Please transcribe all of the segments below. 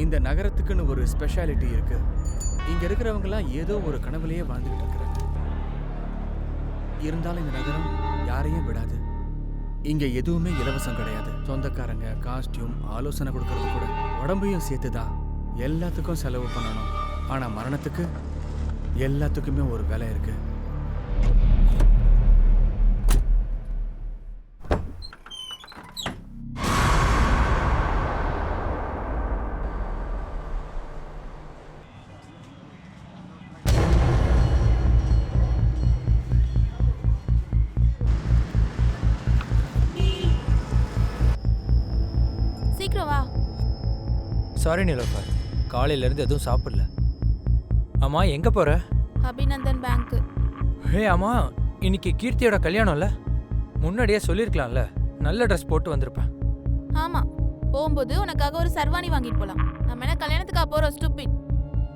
இந்த நகரத்துக்குன்னு ஒரு ஸ்பெஷாலிட்டி இருக்கு. இங்க இருக்கிறவங்கலாம் ஏதோ ஒரு கனவுலயே வாழ்ந்துகிட்டு இருக்கிறாங்க. இருந்தாலும் இந்த நகரம் யாரையும் விடாது. இங்க எதுவுமே இலவசம் கிடையாது. சொந்தக்காரங்க, காஸ்டியூம், ஆலோசனை கொடுக்கறது கூட உடம்பையும் சேர்த்துதான் எல்லாத்துக்கும் செலவு பண்ணணும். ஆனா மரணத்துக்கு எல்லாத்துக்குமே ஒரு விலை இருக்கு. சீக்கிரம் வா. சாரி நிலோஃபர், காலையிலேருந்து எதுவும் சாப்பிடல. அம்மா எங்கே போகிற? அபிநந்தன் பேங்க். ஹே அம்மா, இன்னைக்கு கீர்த்தியோட கல்யாணம்ல, முன்னாடியே சொல்லியிருக்கலாம்ல. நல்ல ட்ரெஸ் போட்டு வந்திருப்பேன். ஆமா, போகும்போது உனக்காக ஒரு சர்வாணி வாங்கிட்டு போலாம். நம்ம என்ன கல்யாணத்துக்காக போறோம் ஸ்டூபிட்?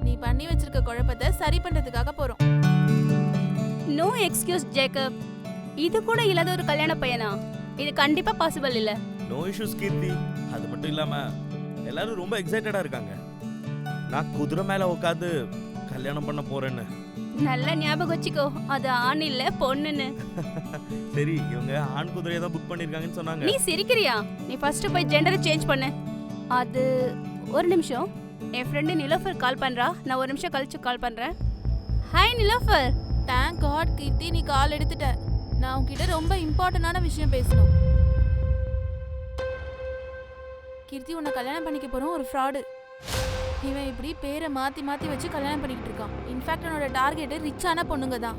நீ பண்ணி வச்சிருக்க குழப்பத்தை சரி பண்றதுக்காக போறோம். No excuse Jacob. இது கூட இல்லாத ஒரு கல்யாண பையனா? இது கண்டிப்பா பாசிபிள் இல்ல. நோ இஷ்யூஸ் கீர்த்தி. அது மட்டும் இல்லாம எல்லாரும் ரொம்ப எக்ஸைட்டடா இருக்காங்க. நான் குதிரை மேல உட்காந்து கல்யாணம் பண்ண போறேன்னு. நல்ல ஞாபகம் வச்சுக்கோ, அது ஆண் இல்ல பொண்ணுன்னு. சரி, இவங்க ஆண் குதிரையை தான் புக் பண்ணிருக்காங்கன்னு சொன்னாங்க. நீ சிரிக்கிறியா? நீ ஃபர்ஸ்ட் போய் ஜெண்டரை சேஞ்ச் பண்ணு. அது ஒரு நிமிஷம், என் ஃப்ரெண்டு நிலோஃபர் கால் பண்றா. நான் ஒரு நிமிஷம் கழிச்சு கால் பண்றேன். ஹாய் நிலோஃபர். தேங்க் காட் கீர்த்தி, நீ கால் எடுத்துட்ட. நான் உன்கிட்ட ரொம்ப இம்பார்ட்டன்டான விஷயம் பேசணும். கீர்த்தி, உன்னை கல்யாணம் பண்ணிக்க போறோம் ஒரு ஃப்ராடு. இவன் இப்படி பேரை மாத்தி மாத்தி வச்சு கல்யாணம் பண்ணிக்கிட்டு இருக்கான். இன்ஃபேக்ட் என்னோட டார்கெட் ரிச்சான பொண்ணுங்க தான்.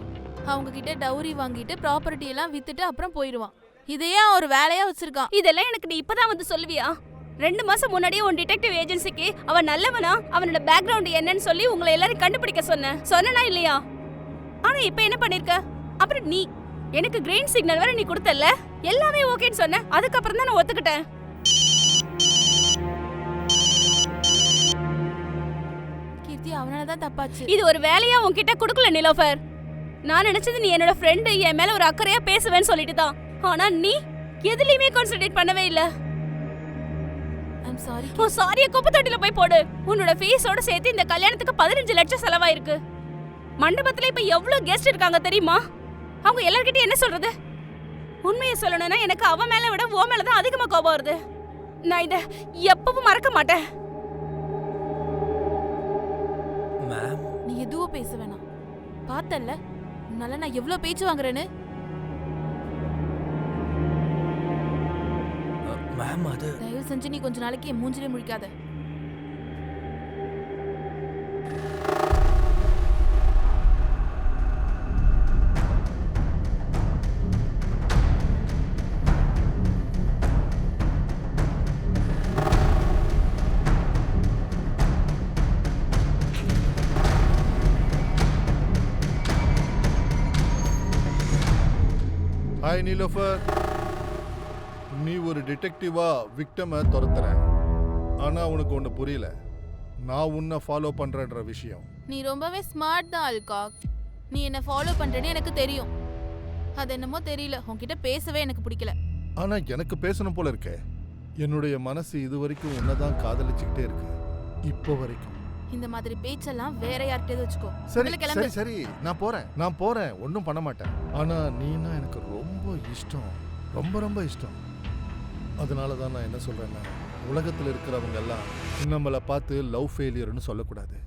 அவங்க கிட்ட டவுரி வாங்கிட்டு ப்ராப்பர்ட்டி எல்லாம் வித்துட்டு அப்புறம் போயிடுவான். இதையே ஒரு வேலையா வச்சிருக்கான். இதெல்லாம் எனக்கு நீ இப்பதான் வந்து சொல்லுவியா? 2 மாசம் முன்னாடியே உன் டிடெக்டிவ் ஏஜென்சிக்கு அவன் நல்லவனா, அவனோட பேக்ரவுண்ட் என்னன்னு சொல்லி உங்களை எல்லாரும் கண்டுபிடிக்க சொன்னா இல்லையா? ஆனா இப்ப என்ன பண்ணிருக்க? அப்புறம் நீ எனக்கு கிரீன் சிக்னல் வரை நீ கொடுத்தல, எல்லாமே ஓகேன்னு சொன்ன. அதுக்கப்புறம் தான் நான் ஒத்துக்கிட்டேன். கீர்த்தி, அவனாலதான் தப்பாச்சு. இது ஒரு வேலையா உன்கிட்ட கொடுக்கல நிலோஃபர். நான் நினைச்சது நீ என்னோட ஃப்ரெண்டு, என் மேல ஒரு அக்கறையா பேசுவேன்னு சொல்லிட்டு தான். ஆனா நீ எதுலயுமே கான்சென்ட்ரேட் பண்ணவே இல்ல. I'm sorry. ஓ சாரியை குப்பை தொட்டில போய் போடு. உன்னோட ஃபீஸோட சேர்த்து இந்த கல்யாணத்துக்கு 15 லட்சம் செலவாயிருக்கு. மண்டபத்துல இப்ப எவ்வளவு கெஸ்ட் இருக்காங்க தெரியுமா? அவங்க எல்லார்கிட்டயும் என்ன சொல்றது? உண்மையை சொல்லணும்னா எனக்கு அவ மேல விட ஓ மேலதான் அதிகமா கோபம் வருது. நான் இத எப்பவும் மறக்க மாட்டேன். மேம், நீ எதுவும் பேச வேணாம். பார்த்தல்ல உன்னால நான் எவ்வளவு பேச்சு வாங்குறேன்னு. மேம் அது தயவு செஞ்சு நீ கொஞ்ச நாளைக்கு என் மூஞ்சிலே முழிக்காத. ஹாய் நீலோஃபர், நீ ஒரு டிடெக்டிவா விக்டமை துரத்துற. ஆனா உனக்கு ஒன்று புரியல, நான் உன்னை ஃபாலோ பண்றேன்ற விஷயம். நீ ரொம்பவே ஸ்மார்ட் தான் அல்காக். நீ என்ன ஃபாலோ பண்றேன்னு எனக்கு தெரியும். அது என்னமோ தெரியல, உன்கிட்ட பேசவே எனக்கு பிடிக்கல. ஆனா எனக்கு பேசணும் போல இருக்கே. என்னுடைய மனசு இது வரைக்கும் உன்னதான் காதலிச்சுக்கிட்டே இருக்கு, இப்போ வரைக்கும். இந்த மாதிரி பேச்செல்லாம் வேற யார்கிட்டயாவது வச்சுக்கோ. சரி முதல்ல கிளம்பு. சரி சரி, நான் போறேன், ஒன்றும் பண்ண மாட்டேன். ஆனா நீனா எனக்கு ரொம்ப இஷ்டம், ரொம்ப ரொம்ப இஷ்டம். அதனால தான் நான் என்ன சொல்றேன்னா, உலகத்தில் இருக்கிறவங்க எல்லாம் நம்மளை பார்த்து லவ் ஃபெயிலியர்னு சொல்லக்கூடாது.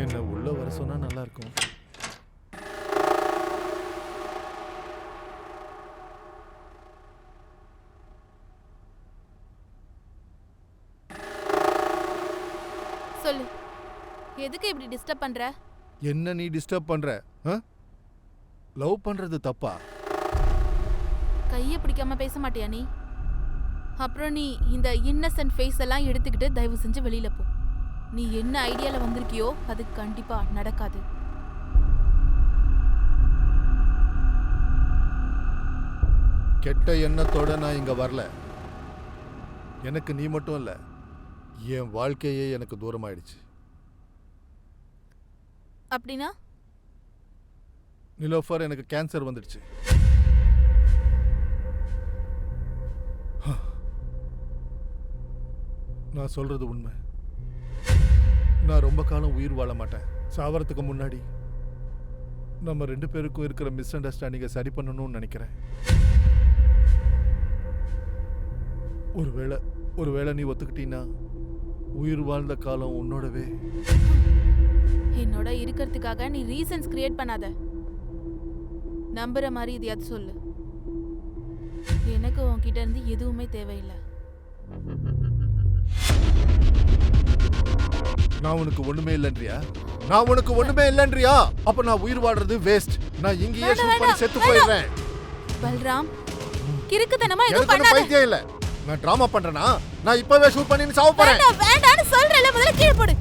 என்ன உள்ள வர சொன்னா நல்லா இருக்கும். சொல்லு, எதுக்கு இப்படி டிஸ்டர்ப் பண்ற? என்ன நீ டிஸ்டர்ப் பண்ற? லவ் பண்றது தப்பா? கையை பிடிக்காம பேச மாட்டியா நீ? அப்புறம் நீ இந்த இன்னசென்ட் ஃபேஸ் எல்லாம் எடுத்துக்கிட்டு தயவு செஞ்சு வெளியில போ. நீ என்ன ஐடியால வந்திருக்கியோ அது கண்டிப்பா நடக்காது. கெட்ட எண்ணத்தோட நான் இங்க வரல. எனக்கு நீ மட்டும் இல்ல, என் வாழ்க்கையே எனக்கு தூரமாயிடுச்சு. அப்படின்னா நிலோஃபர், எனக்கு கேன்சர் வந்துடுச்சு. நான் சொல்றது உண்மை. நான் ரொம்ப காலம் உயிர் வாழ மாட்டேன். சாவறதுக்கு முன்னாடி நம்ம 2 பேருக்கும் இருக்கிற மிஸ் அண்டர்ஸ்டாண்டிங்கை சரி பண்ணணும்னு நினைக்கிறேன். ஒருவேளை நீ ஒத்துக்கிட்டீன்னா உயிர் வாழ்ந்த காலம் உன்னோடவே. என்னோட இருக்கிறதுக்காக நீ ரீசன்ஸ் கிரியேட் பண்ணாத. நம்புற மாதிரி இதையாவது சொல்லு. எனக்கு உன்கிட்ட இருந்து எதுவுமே தேவையில்லை. நான் உனக்கு ஒண்ணுமே இல்லைன்றியா? அப்ப நான் உயிர் வாழ்றது வேஸ்ட். நான் இங்கேயே ஷூட் பண்ணி செத்து போயிடுறேன். பல்ராம், கிறுக்குத்தனமா எதுவும் எனக்கு பண்ணாத. பைத்தியம் இல்ல. நான் டிராமா பண்றேனா? நான் இப்பவே ஷூட் பண்ணி சாவ போறேன். வேண்டான்னு சொல்றேன்ல, முதல்ல கீழே போடு.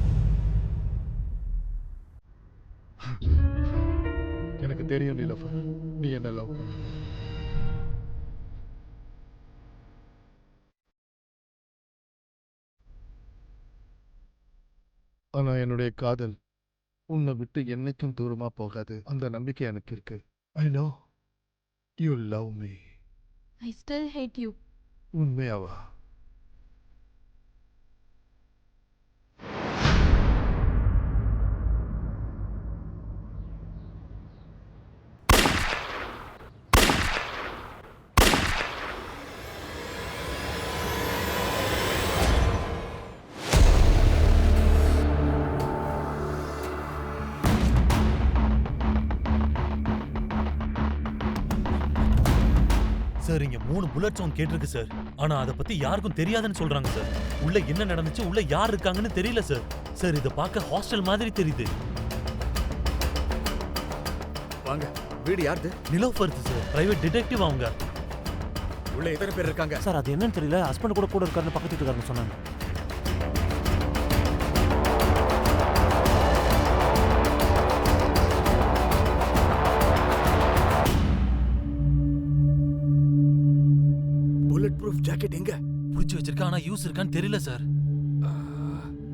எனக்கு தெரியும் நிலோஃபர், நீ என்ன லவ் பண்ண. ஆனா என்னுடைய காதல் உன்னை விட்டு என்னைக்கும் தூரமா போகாது. அந்த நம்பிக்கை எனக்கு இருக்கு. I know you love me. I still hate you. உண்மையாவா? சார் இங்க 3 புல்லட் சவுண்ட் கேட்டிருக்கு சார். ஆனா அத பத்தி யாருக்கும் தெரியாதுன்னு சொல்றாங்க சார். உள்ள என்ன நடந்துச்சு, உள்ள யார் இருக்காங்கன்னு தெரியல சார். சார் இத பார்க்க ஹாஸ்டல் மாதிரி தெரியுது. வாங்க, வீடு யாருது? நிலோஃபர்து சார், பிரைவேட் டிடெக்டிவ் அவங்க. உள்ள எத்தனை பேர் இருக்காங்க? சார் அது என்னன்னு தெரியல. ஹஸ்பண்ட் கூட இருக்காருன்னு பக்கத்து வீட்டுக்காரங்க சொன்னாங்க. புல்லட் ப்ரூஃப் ஜாக்கெட் எங்க? புடிச்சு வச்சிருக்கா, ஆனா யூஸ் இருக்கான்னு தெரியல சார்.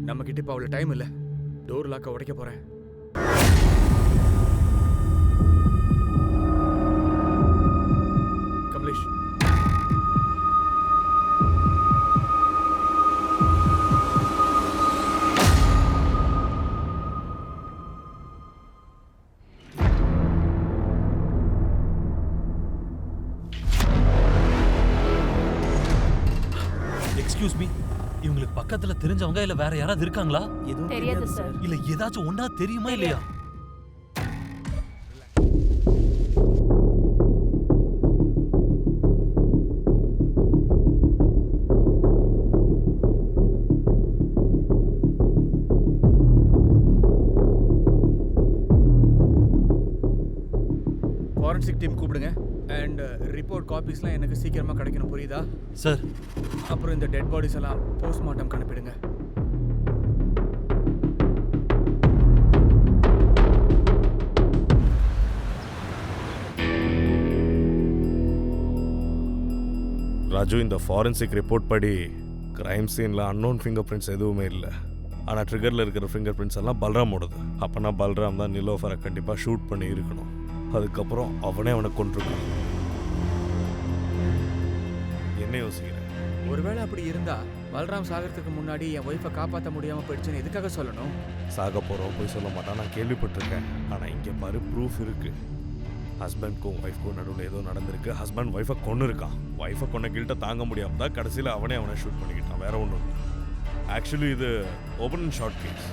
நம்ம கிட்ட இப்ப அவ்வளவு டைம் இல்ல. டோர் லாக்க உடைக்க போறேன். கமலேஷ், எக்ஸ்கியூஸ் மீ, இவங்களுக்கு பக்கத்துல தெரிஞ்சவங்க இல்ல வேற யாராவது இருக்காங்களா? எதுவும் தெரியாது சார். இல்ல ஏதாச்சும் ஒண்ணா தெரியுமா இல்லையா? ஃபாரன்சிக் டீம் கூப்பிடுங்க. அண்ட் ரிப்போர்ட் காப்பீஸ்லாம் எனக்கு சீக்கிரமா கிடைக்கணும், புரியுதா? சார் அப்புறம் இந்த டெட் பாடிஸ் எல்லாம் போஸ்ட்மார்ட்டம் அனுப்பிடுங்க. ராஜு, இந்த ஃபாரன்சிக் ரிப்போர்ட் படி கிரைம் சீனில் அன்னோன் ஃபிங்கர் பிரிண்ட்ஸ் எதுவுமே இல்லை. ஆனால் ட்ரிகரில் இருக்கிற ஃபிங்கர் பிரிண்ட்ஸ் எல்லாம் பல்ராமோடது. அப்போனா பல்ராம் தான் நிலோஃபரை கண்டிப்பாக ஷூட் பண்ணி இருக்கணும். அதுக்கப்புறம் அவனே அவனை கொண்டிருக்கான். என்ன யோசிக்கிறேன்? ஒருவேளை அப்படி இருந்தா பல்ராம் சாகிறதுக்கு முன்னாடி என் ஒய்ஃபை காப்பாற்ற முடியாமல் போயிடுச்சுன்னு எதுக்காக சொல்லணும்? சாக போகிறோம் போய் சொல்ல மாட்டான், நான் கேள்விப்பட்டிருக்கேன். ஆனால் இங்கே பாரு, ப்ரூஃப் இருக்குது. ஹஸ்பண்ட்க்கும் ஒய்ஃப்க்கும் நடுவில் ஏதோ நடந்திருக்கு. ஹஸ்பண்ட் ஒய்ஃபை கொன்று இருக்கான். ஒய்ஃபை கொன்ன கில்ட்ட தாங்க முடியாமல் தான் கடைசியில் அவனே ஷூட் பண்ணிக்கிட்டான். வேற ஒன்றும் இல்லை. ஆக்சுவலி இது open and shut case.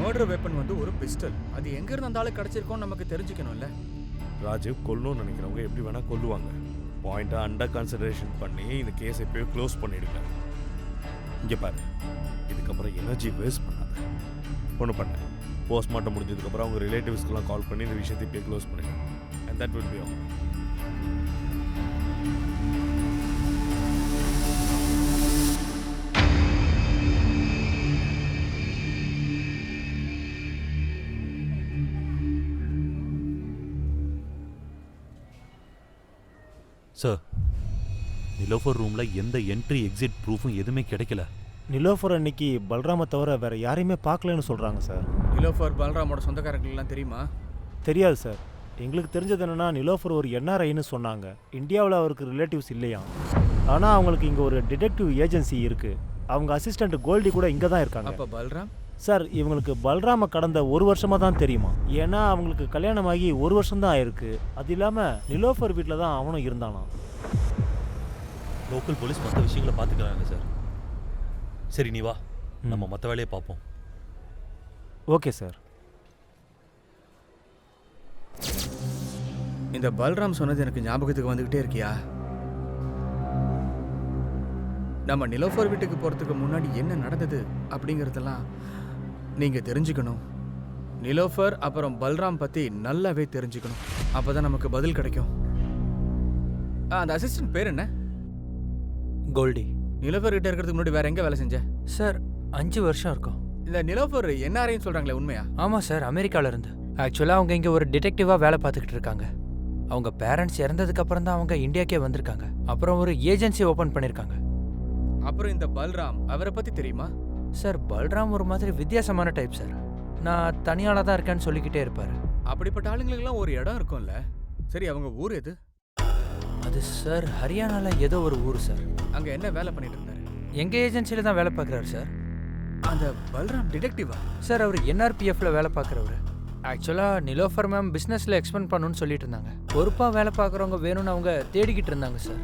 Murder weapon வந்து ஒரு பிஸ்டல். அது எங்கேருந்து இருந்தாலும் கிடச்சிருக்கோன்னு நமக்கு தெரிஞ்சுக்கணும்ல. ராஜீவ் கொல்லணும்னு நினைக்கிறவங்க எப்படி வேணால் கொல்லுவாங்க. பாயிண்ட்டை அண்டர் கன்சிடரேஷன் பண்ணி இந்த கேஸ் எப்போயோ க்ளோஸ் பண்ணிடுங்க. இங்கே பாரு, இதுக்கப்புறம் எனர்ஜி வேஸ்ட் பண்ணாத. ஒன்று பண்ண போஸ்ட்மார்ட்டம் முடிஞ்சதுக்கப்புறம் அவங்க ரிலேட்டிவ்ஸ்க்கெல்லாம் கால் பண்ணி இந்த விஷயத்தை இப்போயே க்ளோஸ் பண்ணிடுங்க. And that will be all. Sir, Nilofar ரூம்ல எந்த என்ட்ரி எக்ஸிட் ப்ரூஃபும் எதுவுமே கிடைக்கல. நிலோஃபர் அன்னைக்கு பல்ராமை தவிர வேற யாரையுமே பார்க்கலன்னு சொல்றாங்க சார். நிலோஃபர் பல்ராமோட சொந்தக்காரங்களுக்குலாம் தெரியுமா? தெரியாது சார். எங்களுக்கு தெரிஞ்சது என்னன்னா நிலோஃபர் ஒரு என்ஆர்ஐன்னு சொன்னாங்க. இந்தியாவில் அவருக்கு ரிலேட்டிவ்ஸ் இல்லையா. ஆனால் அவங்களுக்கு இங்கே ஒரு டிடெக்டிவ் ஏஜென்சி இருக்குது. அவங்க அசிஸ்டண்ட் கோல்டி கூட இங்கே தான் இருக்காங்க. அப்ப பல்ராம் சார், இவங்களுக்கு பல்ராம கடந்த 1 வருஷமாக தான் தெரியுமா. ஏன்னா அவங்களுக்கு கல்யாணமாகி 1 வருஷம்தான் ஆயிருக்கு. அது இல்லாமல் நிலோஃபர் வீட்டில் தான் அவனும் இருந்தானா. லோக்கல் போலீஸ் மற்ற விஷயங்களை பார்த்துக்கிறாங்க சார். சரி நீ வா, நம்ம மற்ற வேலையை பார்ப்போம். Okay sir. இந்த பல்ராம் சொன்னது எனக்கு ஞாபகத்துக்கு வந்துகிட்டே இருக்கியா? நம்ம நிலோஃபர் வீட்டுக்கு போறதுக்கு முன்னாடி என்ன நடந்தது அப்படிங்கறதெல்லாம் நீங்க தெரிஞ்சுக்கணும். நிலோஃபர் அப்புறம் பல்ராம் பத்தி நல்லாவே தெரிஞ்சுக்கணும். அப்பதான் நமக்கு பதில் கிடைக்கும். அந்த அசிஸ்டன்ட் பேர் என்ன? கோல்டி. நிலோஃபர் கிட்ட இருக்கிறதுக்கு முன்னாடி வேற எங்க வேலை செஞ்ச? சார் 5 வருஷம் இருக்கும். இந்த நிலோஃபர் என்ஆர்ஐன்னு சொல்றாங்களே, உண்மையா? ஆமாம் சார், அமெரிக்கால இருந்து. ஆக்சுவலாக அவங்க இங்கே ஒரு டிடெக்டிவாக வேலை பார்த்துக்கிட்டு இருக்காங்க. அவங்க பேரண்ட்ஸ் இறந்ததுக்கு அப்புறம் தான் அவங்க இந்தியாக்கே வந்திருக்காங்க. அப்புறம் ஒரு ஏஜென்சி ஓப்பன் பண்ணியிருக்காங்க. அப்புறம் இந்த பல்ராம், அவரை பத்தி தெரியுமா? சார், பல்ராம் ஒரு மாதிரி வித்தியாசமான டைப் சார். நான் தனியாளாக தான் இருக்கேன்னு சொல்லிக்கிட்டே இருப்பார். அப்படிப்பட்ட ஆளுங்களுக்கெல்லாம் ஒரு இடம் இருக்கும்ல. சரி, அவங்க ஊர் எது? அது சார் ஹரியானால ஏதோ ஒரு ஊர் சார். அங்க என்ன வேலை பண்ணிட்டு இருந்தாரு? எங்கள் ஏஜென்சியில் தான் வேலை பார்க்குறாரு சார். அந்த பல்ராம் டிடெக்டிவா? சார், அவர் NRPFல வேலை பார்க்குறவர். ஆக்சுவலாக நிலோஃபர் மேம் பிஸ்னஸில் எக்ஸ்பெண்ட் பண்ணணும்னு சொல்லிட்டு இருந்தாங்க. பொறுப்பாக வேலை பார்க்குறவங்க வேணும்னு அவங்க தேடிக்கிட்டு இருந்தாங்க சார்.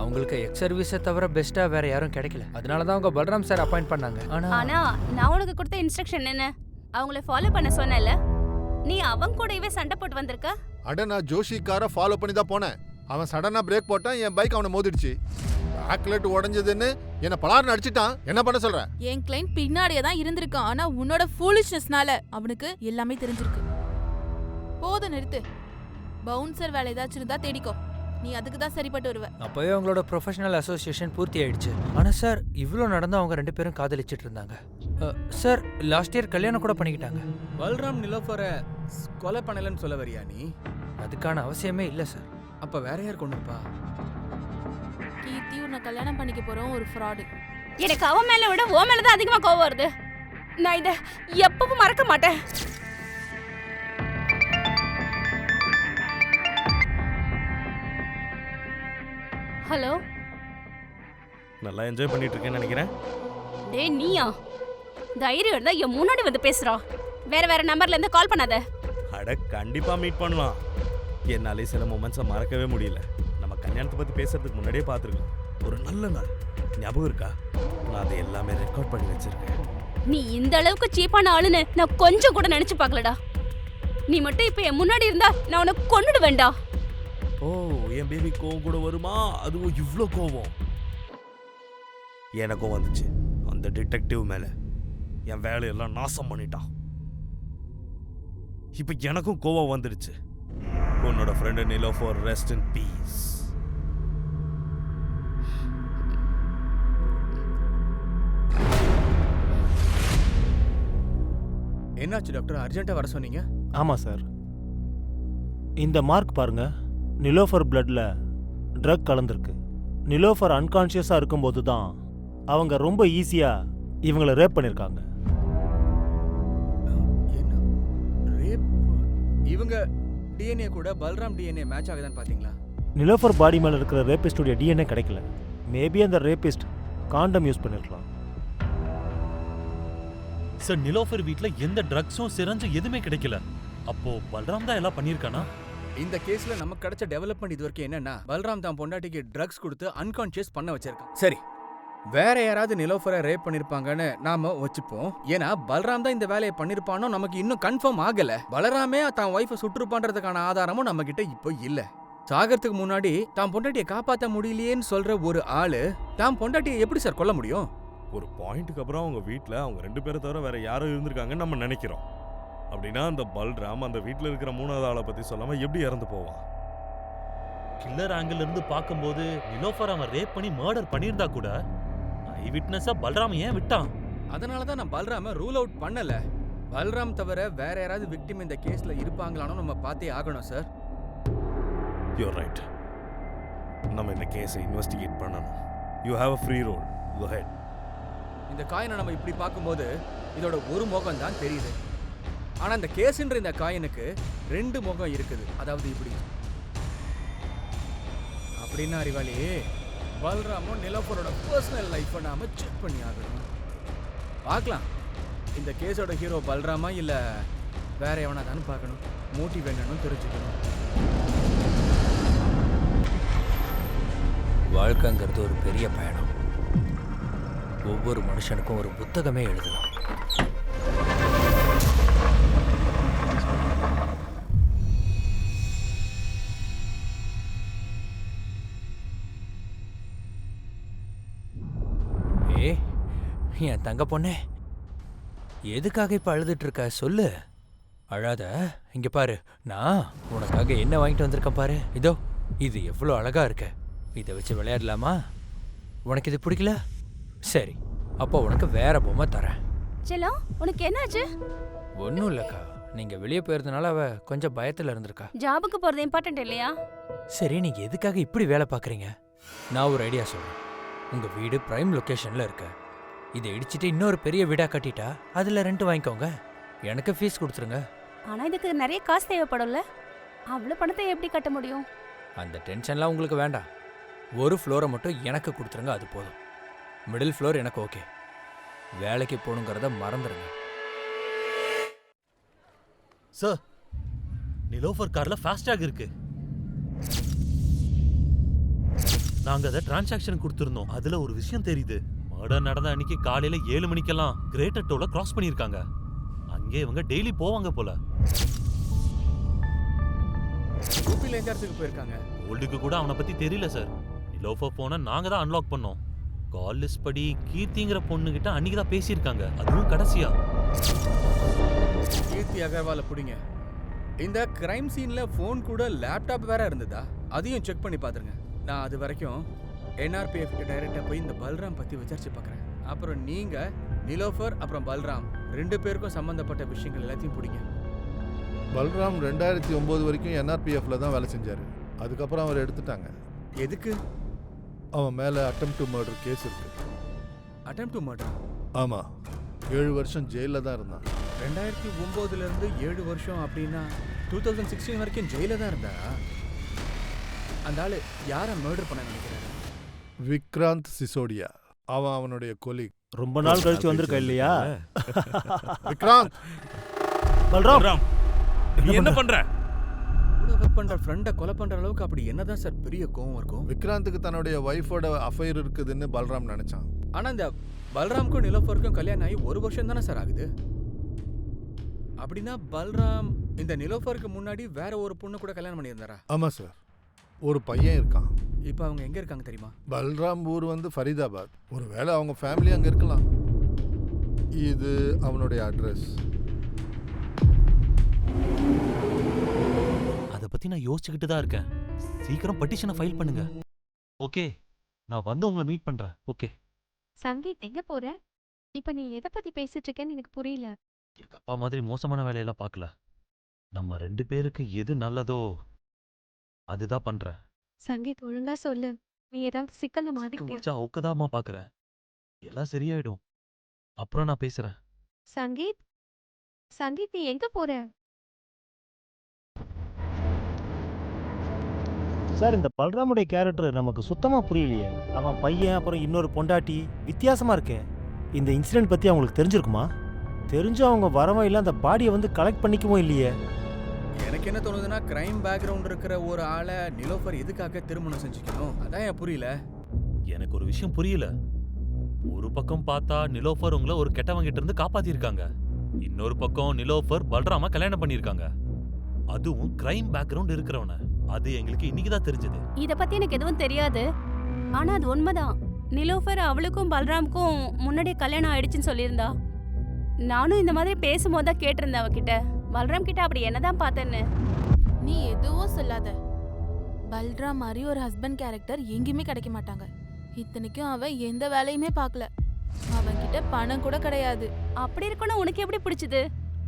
அவங்களுக்கு எக்ஸ் சர்வீஸை தவிர பெஸ்ட்டாக வேற யாரும் கிடைக்கல. அதனால தான் அவங்க பல்ராம் சார் அப்பாயிண்ட் பண்ணாங்க. ஆனா நான் உனக்கு கொடுத்த இன்ஸ்ட்ரக்ஷன் என்ன? அவங்கள ஃபாலோ பண்ண சொன்னேன்ல, நீ அவங்க கூடவே சண்டை போட்டு வந்திருக்க. அட, நான் ஜோஷி காரை ஃபாலோ பண்ணி தான் போனேன். அவன் சடனாக பிரேக் போட்டான், என் பைக் அவனை மோதிடுச்சு. பேக்லைட் உடஞ்சதுன்னு என்ன பலார்னு அடிச்சிட்டான். என்ன பண்ண சொல்ற? என் கிளைண்ட் பின்னாடியே தான் இருந்திருக்கான். ஆனா உன்னோட ஃபூலிஷ்னஸ்னால அவனுக்கு எல்லாமே தெரிஞ்சிருக்கு. போதும், நிறுத்து. பவுன்சர் வேலை ஏதாச்சும் இருந்தா தேடிக்கோ. நீ அதுக்கு தான் சரிப்பட்டு வருவ. அப்போவே அவங்களோட ப்ரொஃபஷனல் அசோசியேஷன் பூர்த்தி ஆயிடுச்சு. ஆனால் சார், இவ்வளோ நடந்து அவங்க 2 பேரும் காதலிச்சிட்டு இருந்தாங்க. சார், லாஸ்ட் இயர் கல்யாணம் கூட பண்ணிக்கிட்டாங்க. பல்ராம் நிலோஃபரை கொலை பண்ணலன்னு சொல்ல வரியா நீ? அதுக்கான அவசியமே இல்லை சார். அப்ப வேற யார் கொண்டுப்பா? கீர்த்தி உன்னை கல்யாணம் பண்ணிக்க போறோம் ஒரு ஃப்ராடு. எனக்கு அவன் மேல விட ஓ மேல தான் அதிகமா கோவம் வருது. நான் இதை எப்பவும் மறக்க மாட்டேன். ஹலோ, நல்லா என்ஜாய் பண்ணிட்டு இருக்கேன்னு நினைக்கிறேன். டேய் நீயா? தைரியம் இருந்தா என் முன்னாடி வந்து பேசுறா. வேற நம்பர்ல இருந்து கால் பண்ணாத. அட, கண்டிப்பா மீட் பண்ணலாம். என்னாலே சில மொமெண்ட்ஸை மறக்கவே முடியல. நம்ம கல்யாணத்தை பத்தி பேசுறதுக்கு முன்னாடியே பார்த்துருக்கோம். ஒரு நல்ல நாள் ஞாபகம் இருக்கா? நான் அதை எல்லாமே ரெக்கார்ட் பண்ணி வச்சிருக்கேன். நீ இந்த அளவுக்கு சீப்பான ஆளுன்னு நான் கொஞ்சம் கூட நினைச்சு பார்க்கலடா. நீ மட்டும் இப்ப என் முன்னாடி இருந்தா நான் உன்னை கொன்னுடுவேன்டா. ஓ, என் பேபி கோவம் கூட வருமா? அதுவும் இவ்ளோ கோவம் எனக்கும் வந்துச்சு. அந்த டிடெக்டிவ் மேல என் வேலையெல்லாம் நாசம் பண்ணிட்டான். இப்ப எனக்கும் கோவம் வந்துடுச்சு. உன்னோட friend Nilofar, rest in peace. என்னாச்சு டாக்டர், அர்ஜென்ட்டா வர சொன்னீங்க? ஆமாம் சார். இந்த மார்க் பாருங்க. நிலோஃபர் பிளட்ல ட்ரக் கலந்துருக்கு. நிலோஃபர் அன்கான்ஷியஸாக இருக்கும்போது தான் அவங்க ரொம்ப ஈஸியாக இவங்களை ரேப் பண்ணியிருக்காங்க. என்ன ரேப்? இவங்க டிஎன்ஏ கூட பல்ராம் டிஎன்ஏ மேட்ச் ஆகுதான்னு பாத்தீங்களா? நிலோஃபர் பாடி மேலே இருக்கிற ரேபிஸ்டுடைய டிஎன்ஏ கிடைக்கல. மேபி அந்த ரேபிஸ்ட் காண்டம் யூஸ் பண்ணியிருக்கலாம். சார், நிலோஃபர் வீட்ல எந்த ட்ரக்ஸும் சிரஞ்சும் எதுவுமே கிடைக்கல. அப்போ பல்ராம் தான் எல்லாம் பண்ணியிருக்கானா? இந்த கேஸ்ல நமக்கு கிடைச்ச டெவலப்மெண்ட் இது வரைக்கும் என்னன்னா, பல்ராம் தான் பொண்டாட்டிக்கு ட்ரக்ஸ் கொடுத்து அன்கான்ஷியஸ் பண்ண வச்சிருக்கான். சரி, வேற யாராவது நிலோஃபரை ரேப் பண்ணிருப்பாங்கன்னு நாம வச்சுப்போம். ஏன்னா பல்ராம் தான் இந்த வேலையை பண்ணிருப்பானோ நமக்கு இன்னும் கன்ஃபார்ம் ஆகல. பலராமே தான் ஒய்ஃபை சுற்றுப்பான்றதுக்கான ஆதாரமும் நம்ம கிட்ட இப்போ இல்ல. சாகறதுக்கு முன்னாடி தான் பொண்டாட்டியை காப்பாற்ற முடியலையேன்னு சொல்ற ஒரு ஆளு தான் பொண்டாட்டியை எப்படி சார் கொல்ல முடியும்? ஒரு பாயிண்ட்டுக்கு அப்புறம் அவங்க வீட்டில் அவங்க 2 பேரை தவிர வேற யாரும் இருந்திருக்காங்கன்னு நம்ம நினைக்கிறோம். அப்படின்னா அந்த பல்ராம் அந்த வீட்டில் இருக்கிற 3வது ஆளை பத்தி சொல்லாம எப்படி இறந்து போவான்? கில்லர் ஆங்கிள் இருந்து பார்க்கும்போது நிலோஃபர் அவன் ரேப் பண்ணி மர்டர் பண்ணியிருந்தா கூட ஐ விட்னஸா பல்ராம் ஏன் விட்டான்? அதனால தான் நான் பல்ராம ரூல் அவுட் பண்ணல. பல்ராம் தவிர வேற யாராவது விக்டிம் இந்த கேஸ்ல இருப்பாங்களானோ நம்ம பார்த்தே ஆகணும் சார். Your right. நம்ம இந்த கேஸை இன்வெஸ்டிகேட் பண்ணணும். You have a free role. Go ahead. இந்த காயினை நம்ம இப்படி பார்க்கும்போது இதோட ஒரு முகம் தான் தெரியுது. ஆனா இந்த கேஸ்ன்ற இந்த காயினுக்கு 2 முகம் இருக்குது. அதாவது இப்படி. அப்படின்னா அறிவாளி, பல்ராமும் நிலோஃபரோட பர்சனல் லைஃப்பை நாம செக் பண்ணி ஆகணும். பார்க்கலாம் இந்த கேஸோட ஹீரோ பல்ராமா இல்லை வேற எவனா தானு பார்க்கணும். மோட்டிவ் என்னன்னு தெரிஞ்சுக்கணும். வாழ்க்கைங்கிறது ஒரு பெரிய பயணம். ஒவ்வொரு மனுஷனுக்கும் ஒரு புத்தகமே எழுதலாம். என் தங்க பொண்ணே, எதுக்காக இப்ப அழுதுட்டு இருக்க சொல்லு. அழாத. இங்க பாரு, நான் உனக்காக என்ன வாங்கிட்டு வந்திருக்கேன் பாரு. இதோ, இது எவ்வளோ அழகா இருக்கு. இதை வச்சு விளையாடலாமா? உனக்கு இது பிடிக்கல? சரி, அப்போ உனக்கு வேற பொம்மை தரேன். செல்லம், உனக்கு என்னாச்சு? ஒன்றும் இல்லைக்கா, நீங்க வெளியே போயிருந்தனால அவ கொஞ்சம் பயத்துல இருந்திருக்கா. ஜாபுக்கு போறது இம்பார்ட்டன்ட் இல்லையா? சரி, நீங்க எதுக்காக இப்படி வேலை பார்க்குறீங்க? நான் ஒரு ஐடியா சொல்றேன். உங்க வீடு பிரைம் லொகேஷன்ல இருக்கு. இதை இடிச்சிட்டு இன்னொரு பெரிய வீடா கட்டிட்டா அதுல ரெண்ட் வாங்கிக்கோங்க. எனக்கு ஃபீஸ் கொடுத்துருங்க. ஆனா இதுக்கு நிறைய காசு தேவைப்படும்ல. அவ்வளவு பணத்தை எப்படி கட்ட முடியும்? அந்த டென்ஷன்லாம் உங்களுக்கு வேண்டாம். ஒரு ஃப்ளோரை மட்டும் எனக்கு கொடுத்துருங்க, அது போதும். மிடில் ஃப்ளோர் எனக்கு ஓகே. வேலைக்கு போகணுங்கிறத மறந்துடுங்க. சார், நிலோஃபர் கார்ல ஃபாஸ்டாக் இருக்கு. நாங்க அதை டிரான்சாக்ஷன் கொடுத்திருந்தோம். அதுல ஒரு விஷயம் தெரியுது. மர்டர் நடந்த அன்னைக்கு காலையில 7 மணிக்கெல்லாம் கிரேட்டர் டோல கிராஸ் பண்ணிருக்காங்க. அங்கே இவங்க டெய்லி போவாங்க போல. யூபில எந்த இடத்துக்கு போயிருக்காங்க? கோல்டுக்கு கூட அவனை பத்தி தெரியல சார். நிலோஃபர் போனை நாங்க தான் அன்லாக் பண்ணோம். கால் லிஸ்ட் படி கீர்த்திங்கிற பொண்ணுகிட்ட அன்னைக்கு தான் பேசியிருக்காங்க, அதுவும் கடைசியா. கீர்த்தி அகர்வாலை பிடிங்க. இந்த கிரைம் சீன்ல ஃபோன் கூட லேப்டாப் வேற இருந்ததா? அதையும் செக் பண்ணி பாத்துருங்க. நான் அது வரைக்கும் NRPF டைரக்டா போய் இந்த பல்ராம் பத்தி விசாரிச்சு பார்க்குறேன். அப்புறம் நீங்க நிலோஃபர் அப்புறம் பல்ராம் 2 பேருக்கும் சம்பந்தப்பட்ட விஷயங்கள் எல்லாத்தையும் பிடிங்க. பல்ராம் 2009 வரைக்கும் NRPFல தான் வேலை செஞ்சாரு. அதுக்கப்புறம் அவர் எடுத்துட்டாங்க. எதுக்கு? அவன் மேலே அட்டெம்ப்ட் டு மர்டர் கேஸ் இருக்கு. Attempt to murder? ஆமாம், 7 வருஷம் ஜெயிலில் தான் இருந்தான். 2009 இருந்து 7 வருஷம் அப்படின்னா 2016 வரைக்கும் ஜெயில தான் இருந்தாரா? அந்த ஆளு யாரை மர்டர் பண்ண நினைக்கிறாரு? விக்ராந்த் சிசோடியா. அவன் அவனுடைய கொலீக். ரொம்ப நாள் கழிச்சு வந்திருக்க இல்லையா? விக்ராந்த், பல்ராம், நீ என்ன பண்ற? கூட ஒர்க் பண்ற ஃப்ரெண்டை கொலை பண்ற அளவுக்கு அப்படி என்னதான் சார் பெரிய கோவம் இருக்கும்? விக்ராந்துக்கு தன்னுடைய ஒய்ஃபோட அஃபைர் இருக்குதுன்னு பல்ராம் நினைச்சான். ஆனா இந்த பல்ராம்க்கும் நிலோஃபருக்கும் கல்யாணம் ஆகி 1 வருஷம் தானே சார் ஆகுது. அப்படின்னா பல்ராம் இந்த நிலோஃபருக்கு முன்னாடி வேற ஒரு பொண்ணு கூட கல்யாணம் பண்ணியிருந்தாரா? ஆமாம் சார், ஒரு பையன் இருக்கான். இப்போ அவங்க எங்க இருக்காங்க தெரியுமா? பல்ராம் ஊர் வந்து ஃபரிதாபாத். ஒருவேளை அவங்க ஃபேமிலி அங்கே இருக்கலாம். இது அவனுடைய அட்ரஸ். அதை பத்தி நான் யோசிச்சுக்கிட்டு தான் இருக்கேன். சீக்கிரம் பெட்டிஷனை ஃபைல் பண்ணுங்க. ஓகே, நான் வந்து உங்களை மீட் பண்றேன். ஓகே. சங்கீத், எங்க போற? இப்ப நீ எதை பத்தி பேசிட்டு இருக்கேன்னு எனக்கு புரியல. எங்க அப்பா மாதிரி மோசமான வேலையெல்லாம் பார்க்கல. நம்ம 2 பேருக்கு எது நல்லதோ அதுதான் பண்றேன். சங்கீத், ஒழுங்கா சொல்லு. நீ ஏதாவது சிக்கல்ல மாட்டிக்கிட்டியா? ஒக்கதாமா பாக்குறேன். எல்லாம் சரியாயிடும். அப்புறம் நான் பேசுறேன். சங்கீத், சங்கீத், நீ எங்க போற? சார், இந்த பல்ராமுடைய கேரக்டர் நமக்கு சுத்தமா புரியலையே. அவன் பையன், அப்புறம் இன்னொரு பொண்டாட்டி, வித்தியாசமா இருக்கே. இந்த இன்சிடென்ட் பத்தி அவங்களுக்கு தெரிஞ்சிருக்குமா? தெரிஞ்சு அவங்க வரவும் இல்லை, அந்த பாடியை வந்து கலெக்ட் பண்ணிக்கவும் இல்லையே. எனக்கு என்ன தோணுதுன்னா, கிரைம் பேக்ரவுண்ட் இருக்கிற ஒரு ஆளை நிலோஃபர் எதுக்காக திருமணம் செஞ்சுக்கணும்? அதான் ஏன் புரியல. எனக்கு ஒரு விஷயம் புரியல. ஒரு பக்கம் பார்த்தா நிலோஃபர் உங்களை ஒரு கெட்டவங்கிட்ட இருந்து காப்பாத்திருக்காங்க. இன்னொரு பக்கம் நிலோஃபர் பல்ராம கல்யாணம் பண்ணிருக்காங்க. அதுவும் கிரைம் பேக்ரவுண்ட் இருக்கிறவன. அது எங்களுக்கு இன்னைக்கு தான் தெரிஞ்சது. இத பத்தி எனக்கு எதுவும் தெரியாது. ஆனா அது உண்மைதான். நிலோஃபர் அவளுக்கும் பல்ராமுக்கும் முன்னாடியே கல்யாணம் ஆயிடுச்சுன்னு சொல்லியிருந்தா. நானும் இந்த மாதிரி பேசும்போது தான் கேட்டிருந்தேன் அவகிட்ட. பல்ராம் கிட்ட அப்படி என்னதான் பார்த்தேன்னு. நீ எதுவும் சொல்லாத. பல்ராம் மாதிரி ஒரு ஹஸ்பண்ட் கேரக்டர் எங்கேயுமே கிடைக்க மாட்டாங்க. இத்தனைக்கும் அவன் எந்த வேலையுமே பார்க்கல. அவன்கிட்ட பணம் கூட கிடையாது. அப்படி இருக்கணும் உனக்கு எப்படி பிடிச்சது?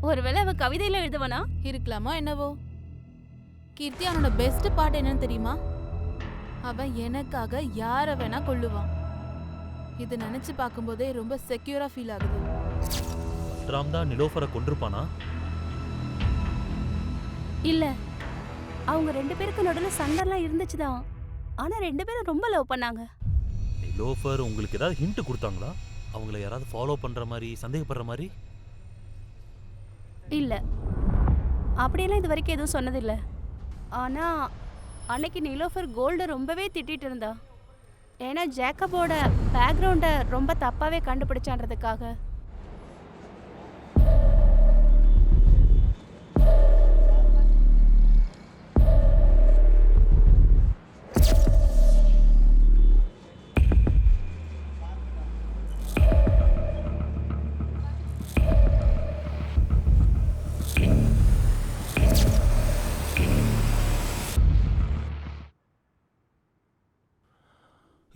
ஒருவேளை அவன் கவிதையில எழுதுவனா? இருக்கலாமா என்னவோ. கீர்த்தி, அவனோட பெஸ்ட் பார்ட் என்னன்னு தெரியுமா? அவன் எனக்காக யாரை வேணா கொல்லுவான். இது நினைச்சு பார்க்கும்போதே ரொம்ப செக்யூரா ஃபீல் ஆகுது. பல்ராம் தான் நிலோஃபரை கொன்றுப்பானா? இல்ல, அவங்க 2 பேருக்கு நடுவில் சண்டைலாம் இருந்துச்சுதான். ஆனா 2 பேரும் ரொம்ப லவ் பண்ணாங்க. நிலோஃபர் உங்களுக்கு ஏதாவது ஹிண்ட் கொடுத்தாங்களா? அவங்கள யாராவது ஃபாலோ பண்ற மாதிரி, சந்தேகப்படுற மாதிரி? இல்ல, அப்படியெல்லாம் இது வரைக்கும் எதுவும் சொன்னதில்லை. ஆனா அன்னைக்கு நிலோஃபர் கோல்டை ரொம்பவே திட்டிட்டு இருந்தா. ஏன்னா ஜேக்கபோட பேக்ரவுண்டை ரொம்ப தப்பாவே கண்டுபிடிச்சான்றதுக்காக.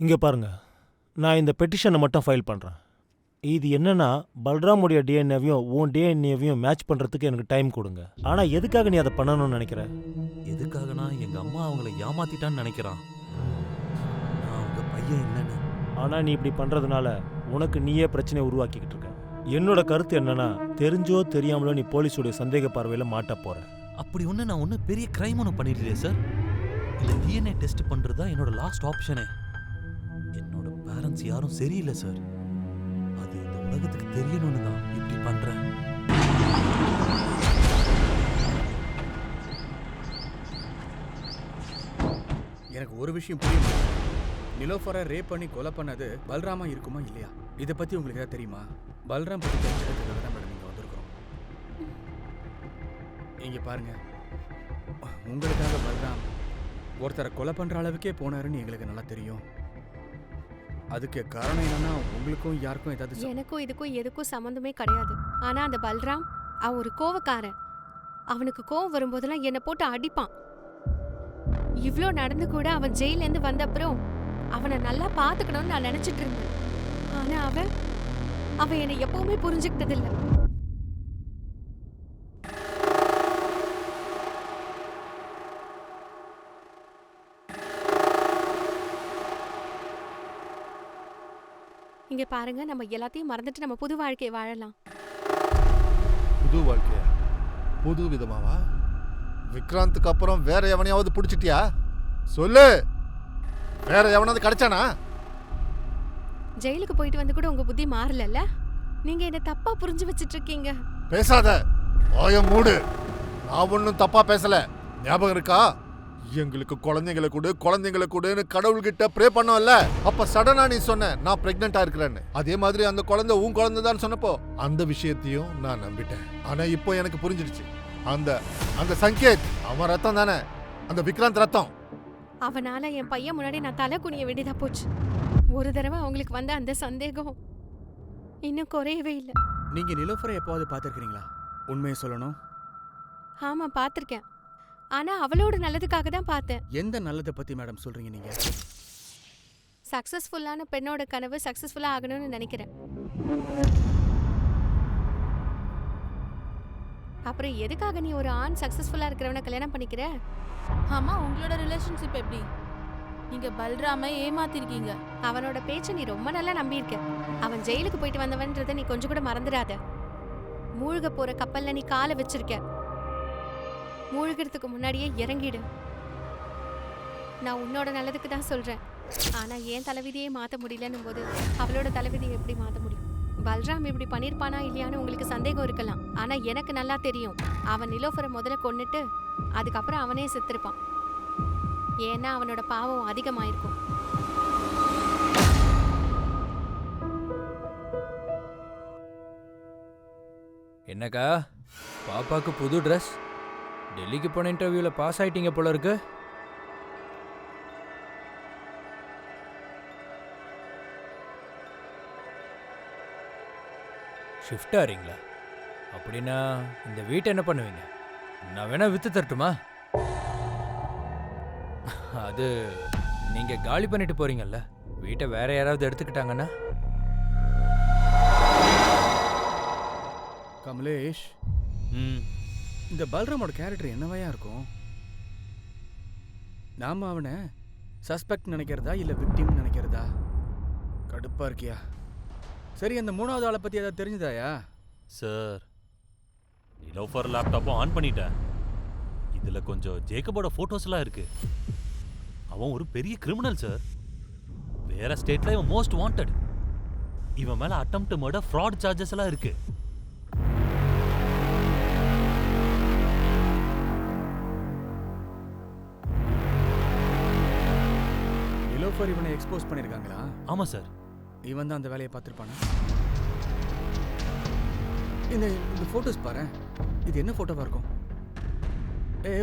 இங்கே பாருங்க, நான் இந்த பெட்டிஷனை மட்டும் ஃபைல் பண்ணுறேன். இது என்னன்னா, பல்ராமுடைய டிஎன்ஏவையும் உன் டிஎன்ஏவையும் மேட்ச் பண்ணுறதுக்கு எனக்கு டைம் கொடுங்க. ஆனால் எதுக்காக நீ அதை பண்ணணும்னு நினைக்கிற? எதுக்காகனா எங்க அம்மா அவங்கள ஏமாத்திட்டான்னு நினைக்கிறான். நான் அவங்க பையன் இல்லைன்னு. ஆனால் நீ இப்படி பண்ணுறதுனால உனக்கு நீயே பிரச்சனையை உருவாக்கிக்கிட்டு இருக்க. என்னோட கருத்து என்னன்னா, தெரிஞ்சோ தெரியாமலோ நீ போலீஸுடைய சந்தேக பார்வையில் மாட்ட போற. அப்படி ஒன்று நான் ஒன்றும் பெரிய கிரைம் ஒன்றும் பண்ணிடலையே சார். இந்த டிஎன்ஏ டெஸ்ட் பண்ணுறது தான் என்னோட லாஸ்ட் ஆப்ஷனே. என்னோட பேரண்ட்ஸ் யாரும் சரியில்லை சார். அது இந்த உலகத்துக்கு தெரியணும்னு தான் இப்படி பண்றேன். எனக்கு ஒரு விஷயம் புரியுமா? நிலோஃபரை ரேப் பண்ணி கொலை பண்ணது பல்ராமா இருக்குமா இல்லையா? இதை பத்தி உங்களுக்கு ஏதாவது தெரியுமா? பல்ராம் பத்தி தெரிஞ்சுக்கிறதுக்காக தான் மேடம் இங்க வந்திருக்கிறோம். இங்க பாருங்க, உங்களுக்காக பல்ராம் ஒருத்தரை கொலை பண்ற அளவுக்கே போனாருன்னு எங்களுக்கு நல்லா தெரியும். அதுக்கு காரணம் என்னன்னா, உங்களுக்கும் யாருக்கும் ஏதாவது எனக்கும் இதுக்கும் எதுக்கும் சம்மந்தமே கிடையாது. ஆனா அந்த பல்ராம் அவன் ஒரு கோவக்காரன். அவனுக்கு கோவம் வரும்போதெல்லாம் என்னை போட்டு அடிப்பான். இவ்ளோ நடந்து கூட அவன் ஜெயிலேருந்து வந்த அப்புறம் அவனை நல்லா பாத்துக்கணும்னு நான் நினைச்சிட்டு இருந்தேன். ஆனா அவன் என்னை எப்பவுமே புரிஞ்சுக்கிட்டதில்லை. இங்க பாருங்க, நம்ம எல்லாத்தையும் மறந்துட்டு நம்ம புது வாழ்க்கையை வாழலாம். புது வாழ்க்கையா? புது விதமாவா? விக்ராந்துக்கு அப்புறம் வேற எவனையாவது பிடிச்சிட்டியா? சொல்லு, வேற எவனாவது கிடைச்சானா? ஜெயிலுக்கு போயிட்டு வந்து கூட உங்க புத்தி மாறலல்ல? நீங்க என்ன தப்பா புரிஞ்சு வச்சிட்டு இருக்கீங்க. பேசாத, வாய மூடு. நான் ஒன்னும் தப்பா பேசல. ஞாபகம் இருக்கா? எங்களுக்கு குழந்தைங்களை கூடன்னு கடவுள்கிட்ட ப்ரே பண்ணோம்ல. அப்ப சடனா நீ சொன்ன நான் பிரெக்னெண்டா இருக்கிறேன்னு. அதே மாதிரி அந்த குழந்தை உன் குழந்தை தான் சொன்னப்போ அந்த விஷயத்தையும் நான் நம்பிட்டேன். ஆனா இப்போ எனக்கு புரிஞ்சிடுச்சு, அந்த சங்கேத் அவன் ரத்தம் தானே, அந்த விக்ராந்த் ரத்தம். அவனால என் பையன் முன்னாடி நான் தலை குனிய வேண்டியதா போச்சு. ஒரு தடவை அவங்களுக்கு வந்த அந்த சந்தேகம் இன்னும் குறையவே இல்லை. நீங்க நிலோஃபரை எப்போது பார்த்துருக்கீங்களா? உண்மையை சொல்லணும். ஆமா, பார்த்திருக்கேன். ஆனா அவளோட நல்லதுக்காக தான் பார்த்தேன். எந்த நல்லதை பத்தி மேடம் சொல்றீங்க நீங்க? சக்சஸ்ஃபுல்லான பெண்ணோட கனவு சக்சஸ்ஃபுல்லா ஆகணும்னு நினைக்கிறேன். அப்புறம் எதுக்காக நீ ஒரு ஆண் சக்சஸ்ஃபுல்லா இருக்கிறவனை கல்யாணம் பண்ணிக்கிற? ஆமா, உங்களோட ரிலேஷன்ஷிப் எப்படி? நீங்க பல்ராமை ஏமாத்திருக்கீங்க. அவனோட பேச்சை நீ ரொம்ப நல்லா நம்பியிருக்க. அவன் ஜெயிலுக்கு போயிட்டு வந்தவன்றதை நீ கொஞ்சம் கூட மறந்துடாத. மூழ்க போற கப்பல்ல நீ காலை வச்சிருக்க. மூழ்கிறதுக்கு முன்னாடியே இறங்கிடு. நான் உன்னோட நல்லதுக்கு தான் சொல்றேன். ஆனா ஏன் தலைவிதியே மாத்த முடியலன்னும் போது அவளோட தலைவிதியை எப்படி மாத்த முடியும்? பல்ராம் இப்படி பண்ணிருப்பானா இல்லையான்னு உங்களுக்கு சந்தேகம் இருக்கலாம். ஆனா எனக்கு நல்லா தெரியும், அவன் நிலோஃபரை முதல்ல கொன்னுட்டு அதுக்கப்புறம் அவனே செத்துருப்பான். ஏன்னா அவனோட பாவம் அதிகமாயிருக்கும். என்னக்கா, பாப்பாக்கு புது ட்ரெஸ்? டெல்லிக்கு போன இன்டர்வியூவில் பாஸ் ஆயிட்டீங்க போல இருக்கு. ஷிஃப்ட் ஆறீங்களா? அப்படின்னா இந்த வீட்டை என்ன பண்ணுவீங்க? நான் வேணா வித்து தரட்டுமா? அது நீங்க காலி பண்ணிட்டு போறீங்கல்ல, வீட்டை வேற யாராவது எடுத்துக்கிட்டாங்கன்னா? கமலேஷ், இந்த பல்ராமோட கேரக்டர் என்னவையா இருக்கும்? நாம அவனை சஸ்பெக்ட் நினைக்கிறதா இல்ல விக்டிம் நினைக்கிறதா? கடுப்பா இருக்கியா? சரி, அந்த மூணாவது ஆளை பத்தி ஏதாவது தெரிஞ்சுதாயா? சார், நிலோஃபர் லேப்டாப்பும் ஆன் பண்ணிட்டேன். இதுல கொஞ்சம் ஜேக்கபோட போட்டோஸ்லாம் இருக்கு. அவன் ஒரு பெரிய கிரிமினல் சார். வேற ஸ்டேட்ல இவன் மோஸ்ட் வாண்டட். இவன் மேல அட்டெம்ப்ட் மர்டர், ஃப்ராட் சார்ஜஸ் எல்லாம் இருக்கு. நிலோஃபர் இவனை எக்ஸ்போஸ் பண்ணிருக்காங்களா? ஆமா சார். இவன் தான் அந்த வேலையை பார்த்துருப்பானா? இந்த இந்த ஃபோட்டோஸ் பாரு. இது என்ன ஃபோட்டோவா இருக்கும்?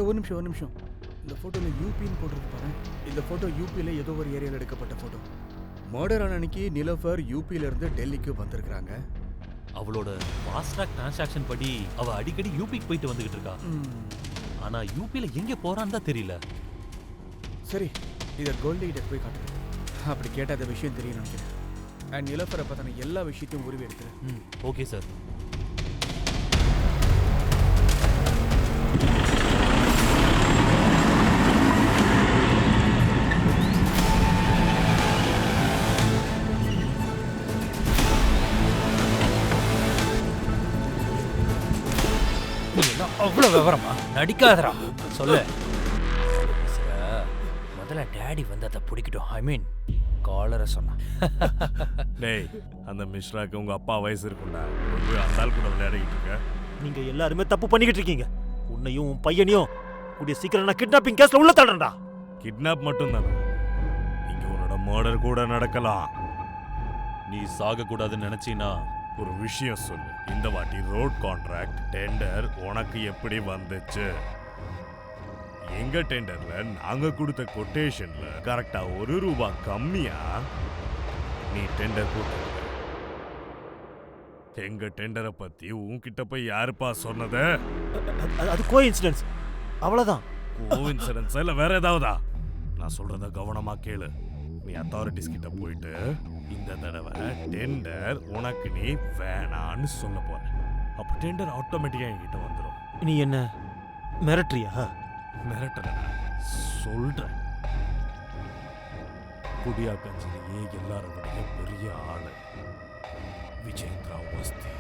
ஒரு நிமிஷம். இந்த ஃபோட்டோவில் யூபின்னு போட்டிருக்கு பாரு. இந்த ஃபோட்டோ யூபியில் ஏதோ ஒரு ஏரியாவில் எடுக்கப்பட்ட ஃபோட்டோ. மர்டர் ஆன அன்னைக்கு நிலோஃபர் யூபியிலேருந்து டெல்லிக்கு வந்திருக்கிறாங்க. அவளோட ஃபாஸ்ட் ட்ராக் டிரான்சாக்ஷன் படி அவ அடிக்கடி யூபிக்கு போயிட்டு வந்துகிட்டு இருக்கா. ஆனா யூபியில் எங்க போறான்னு தான் தெரியல. சரி, இதை கோல்டு கிட்ட போய் காட்டுறேன். அப்படி கேட்டால் அந்த விஷயம் தெரியும் நினைக்கிறேன். அண்ட் நிலோஃபரை பார்த்தான எல்லா விஷயத்தையும் உருவி எடுக்கிறேன். Okay sir. அவ்வளோ விவரமா? நடிக்காதரா, சொல்லு. முதல்ல டேடி வந்து அதை பிடிக்கட்டும். ஐ மீன் காலரை சொன்னான். டேய், அந்த மிஸ்ராக்கு உங்க அப்பா வயசு இருக்கும்டா. போய் அந்த ஆள் கூட விளையாடிக்கிட்டு இருக்க. நீங்க எல்லாருமே தப்பு பண்ணிக்கிட்டு இருக்கீங்க. உன்னையும் உன் பையனையும் கூடிய சீக்கிரம் நான் கிட்னாப்பிங் கேஸ்ல உள்ள தள்ளுறேன்டா. கிட்னாப் மட்டும் தானே, இங்க உன்னோட மர்டர் கூட நடக்கலாம். நீ சாக கூடாதுன்னு நினைச்சீனா ஒரு விஷயம் சொல்லு. இந்த வாட்டி ரோட் கான்ட்ராக்ட் டெண்டர் உனக்கு எப்படி வந்துச்சு? எங்க டெண்டர்ல நாங்க கொடுத்த கொட்டேஷன்ல கரெக்டா ₹1 கம்மியா நீ டெண்டர் போட்ட. எங்க டெண்டரை பத்தி உன்கிட்ட போய் யாருப்பா சொன்னது? அது கோஇன்சிடென்ஸ், அவ்வளவுதான். கோஇன்சிடென்ஸ் இல்ல வேற ஏதாவதா? நான் சொல்றத கவனமா கேளு. நீ அத்தாரிட்டிஸ் கிட்ட போயிட்டு இந்த தடவை டெண்டர் உனக்கு நீ வேணான்னு சொல்ல போற. அப்ப டெண்டர் ஆட்டோமேட்டிக்கா என்கிட்ட வந்துடும். நீ என்ன மிரட்டுறியா? மிரட்டல, சொல்றேன். குடியாக்கஞ்சிலேயே எல்லாரோடைய பெரிய ஆளு விஜேந்திரா வஸ்தி.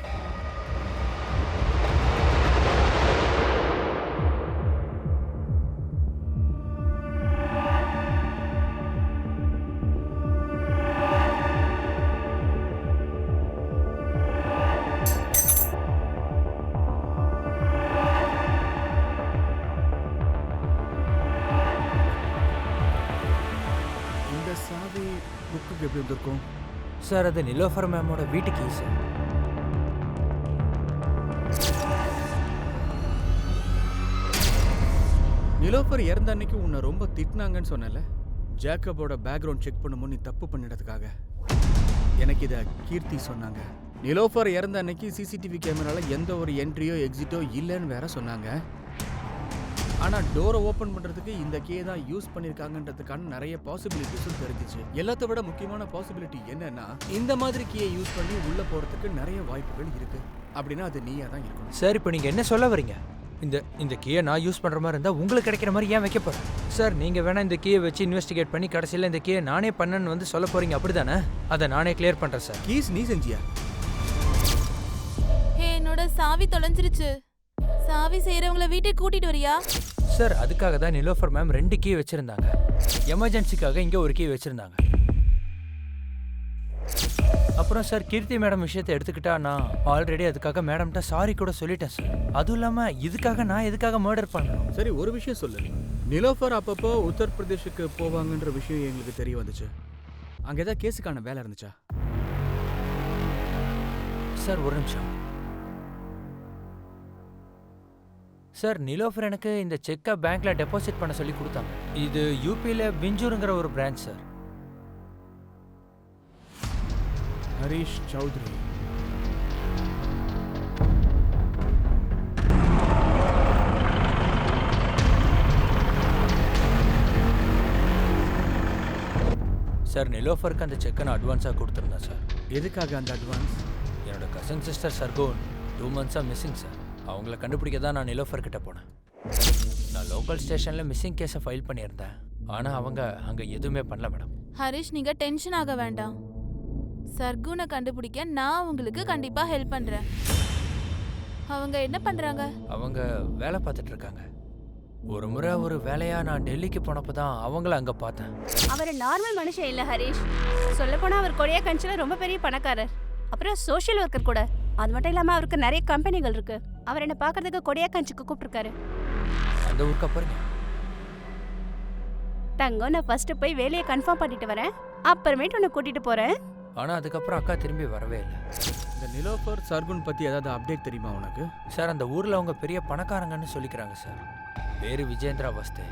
எப்படி வந்திருக்கும் சார்? அது நிலோஃபர் மேமோட வீட்டுக்கு சார். நிலோஃபர் இறந்த அன்னைக்கு உன்னை ரொம்ப திட்டினாங்கன்னு சொன்னல. ஜேக்கபோட பேக்ரவுண்ட் செக் பண்ணும்போது நீ தப்பு பண்ணிடுறதுக்காக. எனக்கு இதை கீர்த்தி சொன்னாங்க. நிலோஃபர் இறந்த அன்னைக்கு சிசிடிவி கேமரால எந்த ஒரு என்ட்ரியோ எக்ஸிட்டோ இல்லைன்னு வேற சொன்னாங்க. ஆனால் டோரை ஓப்பன் பண்ணுறதுக்கு இந்த கே தான் யூஸ் பண்ணியிருக்காங்கன்றதுக்கான நிறைய பாசிபிலிட்டிஸும் தெரிஞ்சிச்சு. எல்லாத்த விட முக்கியமான பாசிபிலிட்டி என்னன்னா, இந்த மாதிரி கீயை யூஸ் பண்ணி உள்ளே போகிறதுக்கு நிறைய வாய்ப்புகள் இருக்கு. அப்படின்னா அது நீயா தான் இருக்கணும். சார், இப்போ நீங்கள் என்ன சொல்ல வரீங்க? இந்த கீயை நான் யூஸ் பண்ணுற மாதிரி இருந்தால் உங்களுக்கு கிடைக்கிற மாதிரி ஏன் வைக்க போகிறேன்? சார், நீங்கள் வேணால் இந்த கீயை வச்சு இன்வெஸ்டிகேட் பண்ணி கடைசியில் இந்த கீயை நானே பண்ணேன்னு வந்து சொல்ல போகிறீங்க, அப்படி தானே? அதை நானே கிளியர் பண்ணுறேன் சார். கீஸ் நீ செஞ்சியா? என்னோட சாவி தொலைஞ்சிருச்சு. சாவி செய்கிறவங்கள வீட்டுக்கு கூட்டிகிட்டு வரியா? சார், அதுக்காக தான் நிலோஃபர் மேம் 2 கீ வச்சுருந்தாங்க. எமர்ஜென்சிக்காக இங்கே ஒரு கீ வச்சுருந்தாங்க. அப்புறம் சார், கீர்த்தி மேடம் விஷயத்தை எடுத்துக்கிட்டா நான் ஆல்ரெடி அதுக்காக மேடம்கிட்ட சாரி கூட சொல்லிட்டேன் சார். அதுவும் இல்லாமல் இதுக்காக நான் எதுக்காக மர்டர் பண்ணணும்? சரி, ஒரு விஷயம் சொல்லு. நிலோஃபர் அப்பப்போ உத்தரப்பிரதேஷுக்கு போவாங்கன்ற விஷயம் எங்களுக்கு தெரிய வந்துச்சு. அங்கே ஏதாவது கேஸுக்கான வேலை இருந்துச்சா? சார், ஒரு நிமிஷம் சார். நிலோஃபர் எனக்கு இந்த செக்கை பேங்க்ல டெபாசிட் பண்ண சொல்லி கொடுத்தாங்க. இது யூபியில் பிஞ்சூருங்கிற ஒரு branch sir. Harish Chaudhary. Sir, நிலோஃபருக்கு அந்த செக்கை நான் அட்வான்ஸாக கொடுத்துருந்தேன் சார். எதுக்காக அந்த அட்வான்ஸ்? என்னோட கசின் சிஸ்டர் சர்கோன் 2 மந்த்ஸாக மிஸ்ஸிங் சார். அவங்கள கண்டுபிடிக்க தான் நான் நிலோஃபர் கிட்ட போனேன். நான் லோக்கல் ஸ்டேஷனில் மிஸ்ஸிங் கேஸை ஃபைல் பண்ணியிருந்தேன். ஆனால் அவங்க அங்கே எதுவுமே பண்ணல மேடம். ஹரிஷ், நீங்கள் டென்ஷன் ஆக வேண்டாம். சர்குனை கண்டுபிடிக்க நான் உங்களுக்கு கண்டிப்பாக ஹெல்ப் பண்ணுறேன். அவங்க என்ன பண்ணுறாங்க? அவங்க வேலை பார்த்துட்டு இருக்காங்க. ஒரு முறை ஒரு வேலையா நான் டெல்லிக்கு போனப்போ தான் அவங்கள அங்கே பார்த்தேன். அவர் நார்மல் மனுஷன் இல்ல ஹரிஷ். சொல்லப்போனா அவர் கொரியா கண்ட்ரில ரொம்ப பெரிய பணக்காரர். அப்புறம் சோஷியல் ஒர்க்கர் கூட. அது மட்டும் இல்லாம அவருக்கு நிறைய கம்பெனிகள் இருக்கு. அவர் என்ன பார்க்கறதுக்கு கொரியா கண்ட்ரிக்கு கூப்பிட்டுருக்காரு. அந்த ஊருக்கு அப்புறம் தங்கம், நான் ஃபர்ஸ்ட் போய் வேலையை கன்ஃபார்ம் பண்ணிட்டு வரேன். அப்புறமேட்டு உன்னை கூட்டிட்டு போறேன். ஆனால் அதுக்கப்புறம் அக்கா திரும்பி வரவே இல்லை. இந்த நிலோஃபர் சர்குன் பற்றி ஏதாவது அப்டேட் தெரியுமா உனக்கு? சார் அந்த ஊரில் அவங்க பெரிய பணக்காரங்கன்னு சொல்லிக்கிறாங்க சார். பேர் விஜேந்திரா வஸ்தே.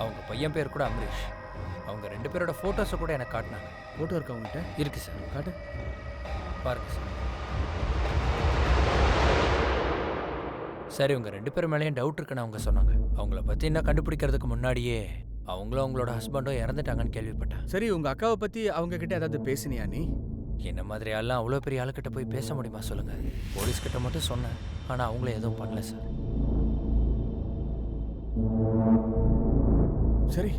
அவங்க பையன் பேர் கூட அம்ரீஷ். அவங்க 2 பேரோட ஃபோட்டோஸை கூட எனக்கு காட்டினாங்க. ஃபோட்டோ இருக்கா அவங்ககிட்ட? இருக்கு சார். காட்டு. பாருங்க சார். சரி, உங்க 2 பேர் மேலேயும் டவுட் இருக்குன்னு அவங்க சொன்னாங்க. அவங்கள பற்றி என்ன கண்டுபிடிக்கிறதுக்கு முன்னாடியே அவங்களும் அவங்களோட ஹஸ்பண்டும் இறந்துட்டாங்கன்னு கேள்விப்பட்டேன். சரி, உங்கள் அக்காவை பற்றி அவங்க கிட்ட ஏதாவது பேசினியா நீ? என்ன மாதிரி ஆள்லாம் அவ்வளோ பெரிய ஆளுக்கிட்ட போய் பேச முடியுமா சொல்லுங்கள்? போலீஸ்கிட்ட மட்டும் சொன்னேன், ஆனால் அவங்கள எதுவும் பண்ணல சார். சரி,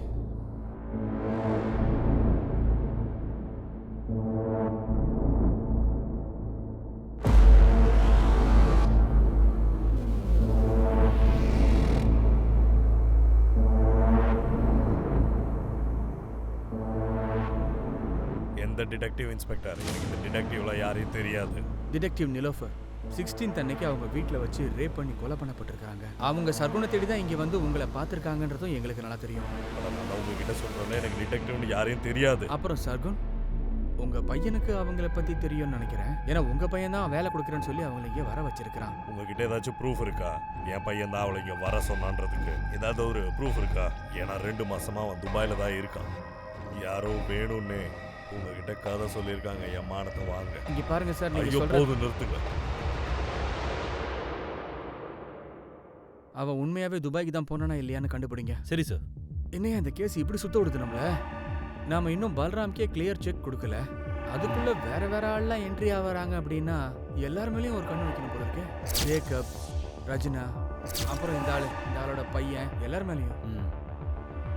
எந்த டிடெக்டிவ் இன்ஸ்பெக்டர்? எனக்கு இந்த டிடெக்டிவ்ல யாரையும் தெரியாது. டிடெக்டிவ் நிலோஃபர் 16th அன்னைக்கு அவங்க வீட்டில் வச்சு ரேப் பண்ணி கொலை பண்ணப்பட்டிருக்காங்க. அவங்க சர்குணை தேடி தான் இங்கே வந்து உங்களை பார்த்துருக்காங்கன்றதும் எங்களுக்கு நல்லா தெரியும். நான் உங்ககிட்ட சொல்றேன், எனக்கு டிடெக்டிவ்னு யாரையும் தெரியாது. அப்புறம் சர்குன், உங்கள் பையனுக்கு அவங்கள பற்றி தெரியும்னு நினைக்கிறேன். ஏன்னா உங்கள் பையன் தான் வேலை கொடுக்குறேன்னு சொல்லி அவங்கள இங்கே வர வச்சிருக்கிறான். உங்ககிட்ட ஏதாச்சும் ப்ரூஃப் இருக்கா? என் பையன் தான் அவளை இங்கே வர சொன்னான்றதுக்கு ஏதாவது ஒரு ப்ரூஃப் இருக்கா? ஏன்னா 2 மாசமா அவன் துபாயில் தான் இருக்கான். யாரோ வேணும்னு உங்ககிட்ட கதை சொல்லியிருக்காங்க. என் மானத்தை வாங்க. இங்கே பாருங்க சார், ஐயோ நீங்கள் சொல்ற போதும், நிறுத்துங்க. அவன் உண்மையாகவே துபாய்க்கு தான் போனானா இல்லையான்னு கண்டுபிடிங்க. சரி சார். என்னையா இந்த கேஸ் இப்படி சுத்த விடுது நம்மள? நாம இன்னும் பல்ராம்கே கிளியர் செக் கொடுக்கல. அதுக்குள்ள வேற வேற ஆள்லாம் என்ட்ரி ஆகிறாங்க அப்படின்னா எல்லார் மேலேயும் ஒரு கண்ணு வைக்கணும் போல இருக்கு. ஜேக்கப், ரஜினா, அப்புறம் இந்த ஆளோட பையன், எல்லார் மேலேயும்.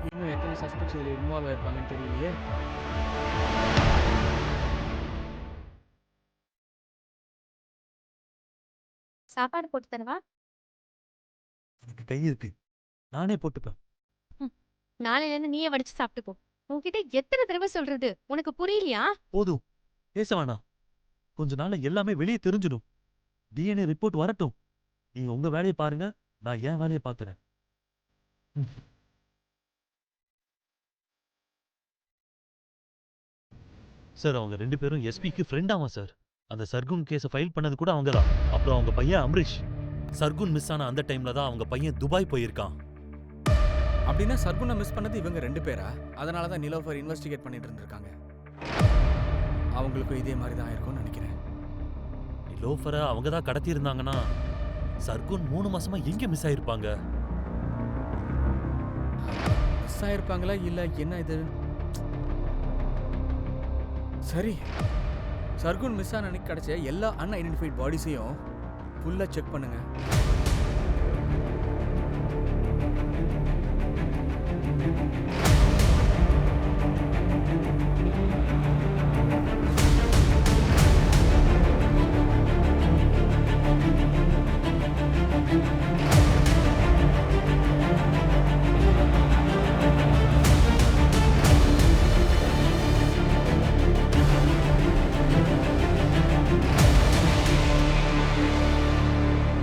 இன்னும் எத்தனை சஸ்பெக்ட்ஸ் இதில் இன்வால்வ் ஆயிருப்பாங்கன்னு தெரியலையே. சாப்பாடு போட்டு தரவா? கை இருக்கு, நானே போட்டுப்பேன். நாளையிலேருந்து நீயே வடிச்சு சாப்பிட்டுக்கோ. உன்கிட்ட எத்தனை தடவை சொல்றது? உனக்கு புரியலையா? போதும், பேச வேணாம். கொஞ்ச நாள்ல எல்லாமே வெளியே தெரிஞ்சிடும். டிஎன்ஏ ரிப்போர்ட் வரட்டும். நீங்க உங்க வேலையை பாருங்க, நான் என் வேலையை பார்க்கறேன். சார், அவங்க 2 பேரும் எஸ்பிக்கு ஃப்ரெண்டாமா சார். அந்த சர்குன் கேஸை ஃபைல் பண்ணது கூட அவங்க தான். அப்புறம் அவங்க பையன் அம்ரீஷ். சர்குன் மிஸ் ஆன அந்த டைம்ல தான் அவங்க பையன் துபாய் போயிருக்கான். அப்படின்னா சர்குனை மிஸ் பண்ணது இவங்க 2 பேரா? அதனால தான் நிலோஃபர் இன்வெஸ்டிகேட் பண்ணிட்டு இருந்திருக்காங்க. அவங்களுக்கும் இதே மாதிரி தான் இருக்கும்னு நினைக்கிறேன். நிலோஃபரை அவங்க தான் கடத்தி இருந்தாங்கன்னா சர்குன் 3 மாசமா எங்க மிஸ் ஆயிருப்பாங்க? மிஸ் ஆயிருப்பாங்களா இல்ல என்ன இது? சரி, சர்குன் மிஸ் ஆன அன்னைக்கு கிடைச்ச எல்லா அன்ஐடென்டிஃபைட் பாடிஸையும் ஃபுல்லா செக் பண்ணுங்க.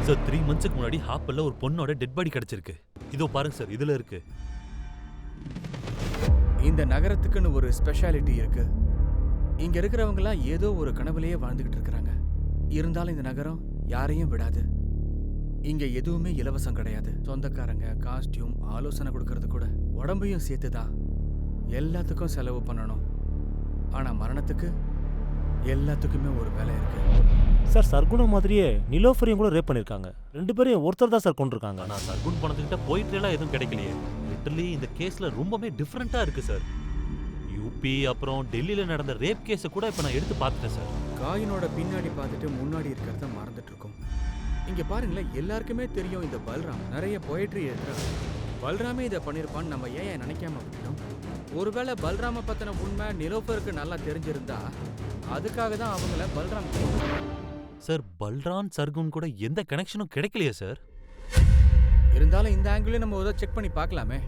சார், 3 மந்த்ஸ்க்கு முன்னாடி ஹாப்பல்ல ஒரு பொண்ணோட டெட் பாடி கிடைச்சிருக்கு. இதோ பாருங்க சார், இதுல இருக்கு. இந்த நகரத்துக்குன்னு ஒரு ஸ்பெஷாலிட்டி இருக்கு. இங்க இருக்கிறவங்கலாம் ஏதோ ஒரு கனவுலயே வாழ்ந்துகிட்டு இருக்கிறாங்க. இருந்தாலும் இந்த நகரம் யாரையும் விடாது. இங்க எதுவுமே இலவசம் கிடையாது. சொந்தக்காரங்க, காஸ்டியூம், ஆலோசனை கொடுக்கறது கூட உடம்பையும் சேர்த்துதான். எல்லாத்துக்கும் செலவு பண்ணணும். ஆனா மரணத்துக்கு எல்லாத்துக்குமே ஒரு வேலை இருக்கு. சார், சர்குணம் மாதிரியே நிலோஃபரையும் கூட ரேப் பண்ணியிருக்காங்க. 2 பேரையும் ஒருத்தர் தான் சார் கொண்டிருக்காங்க. ஆனா சர்குன் பணத்துக்கிட்ட போயிட்டு எல்லாம் எதுவும் கிடைக்கலையே. லிட்டரலி இந்த கேஸ்ல ரொம்பவே டிஃப்ரெண்டா இருக்கு சார். யூபி அப்புறம் டெல்லியில நடந்த ரேப் கேஸை கூட இப்ப நான் எடுத்து பார்த்துட்டேன் சார். காயினோட பின்னாடி பார்த்துட்டு முன்னாடி இருக்கிறத மறந்துட்டு இருக்கோம். இங்க பாருங்களேன், எல்லாருக்குமே தெரியும் இந்த பல்ராம் நிறைய போயட்ரி எழுதுறாங்க. பல்ராமே இதை பண்ணியிருப்பான்னு நம்ம ஏன் நினைக்காம விட்டுட்டோம்? ஒருவேளை பல்ராம பத்தின உண்மை நிலோஃபருக்கு நல்லா தெரிஞ்சிருந்தா அதுக்காக தான் அவங்கள பல்ராம். சார், பல்ராம் சர்குன் கூட எந்த கனெக்ஷனும் கிடைக்கலையே சார். இருந்தாலும் இந்த ஆங்கிளையும் நம்ம ஒரு செக் பண்ணி பார்க்கலாமே.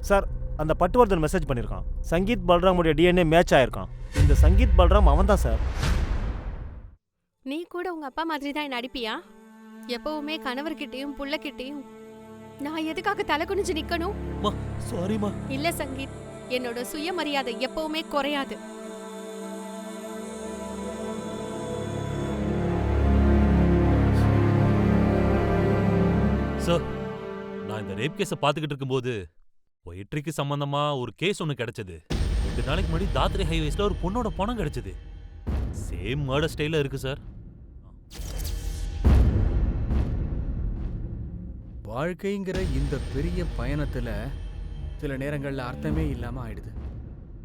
சார் அந்த பட்டுவர்தன் மெசேஜ் பண்ணியிருக்கான். சங்கீத் பல்ராமுடைய டிஎன்ஏ மேட்ச் ஆயிருக்கான். இந்த சங்கீத் பல்ராம் அவன் தான் சார். நீ கூட உங்க அப்பா மாதிரி தான் என்ன அடிப்பியா? எப்பவுமே கணவர்கிட்டயும் புள்ளகிட்டயும் நான் எதுக்காக தலை குனிஞ்சு நிக்கணும்? சாரிமா. இல்ல சங்கீத், என்னோட சுயமரியாதை எப்பவுமே குறையாது. சார், நான் இந்த ரேப் கேஸை பார்த்துக்கிட்டு இருக்கும்போது பொயிட்ரிக்கு சம்பந்தமா ஒரு கேஸ் ஒன்று கிடைச்சது. 2 நாளைக்கு முன்னாடி தாத்ரே ஹைவேஸ்ல ஒரு பொண்ணோட பணம் கிடைச்சது. சேம் மர்டர் ஸ்டைல இருக்கு சார். வாழ்க்கைங்கிற இந்த பெரிய பயணத்துல சில நேரங்கள்ல அர்த்தமே இல்லாம ஆயிடுது.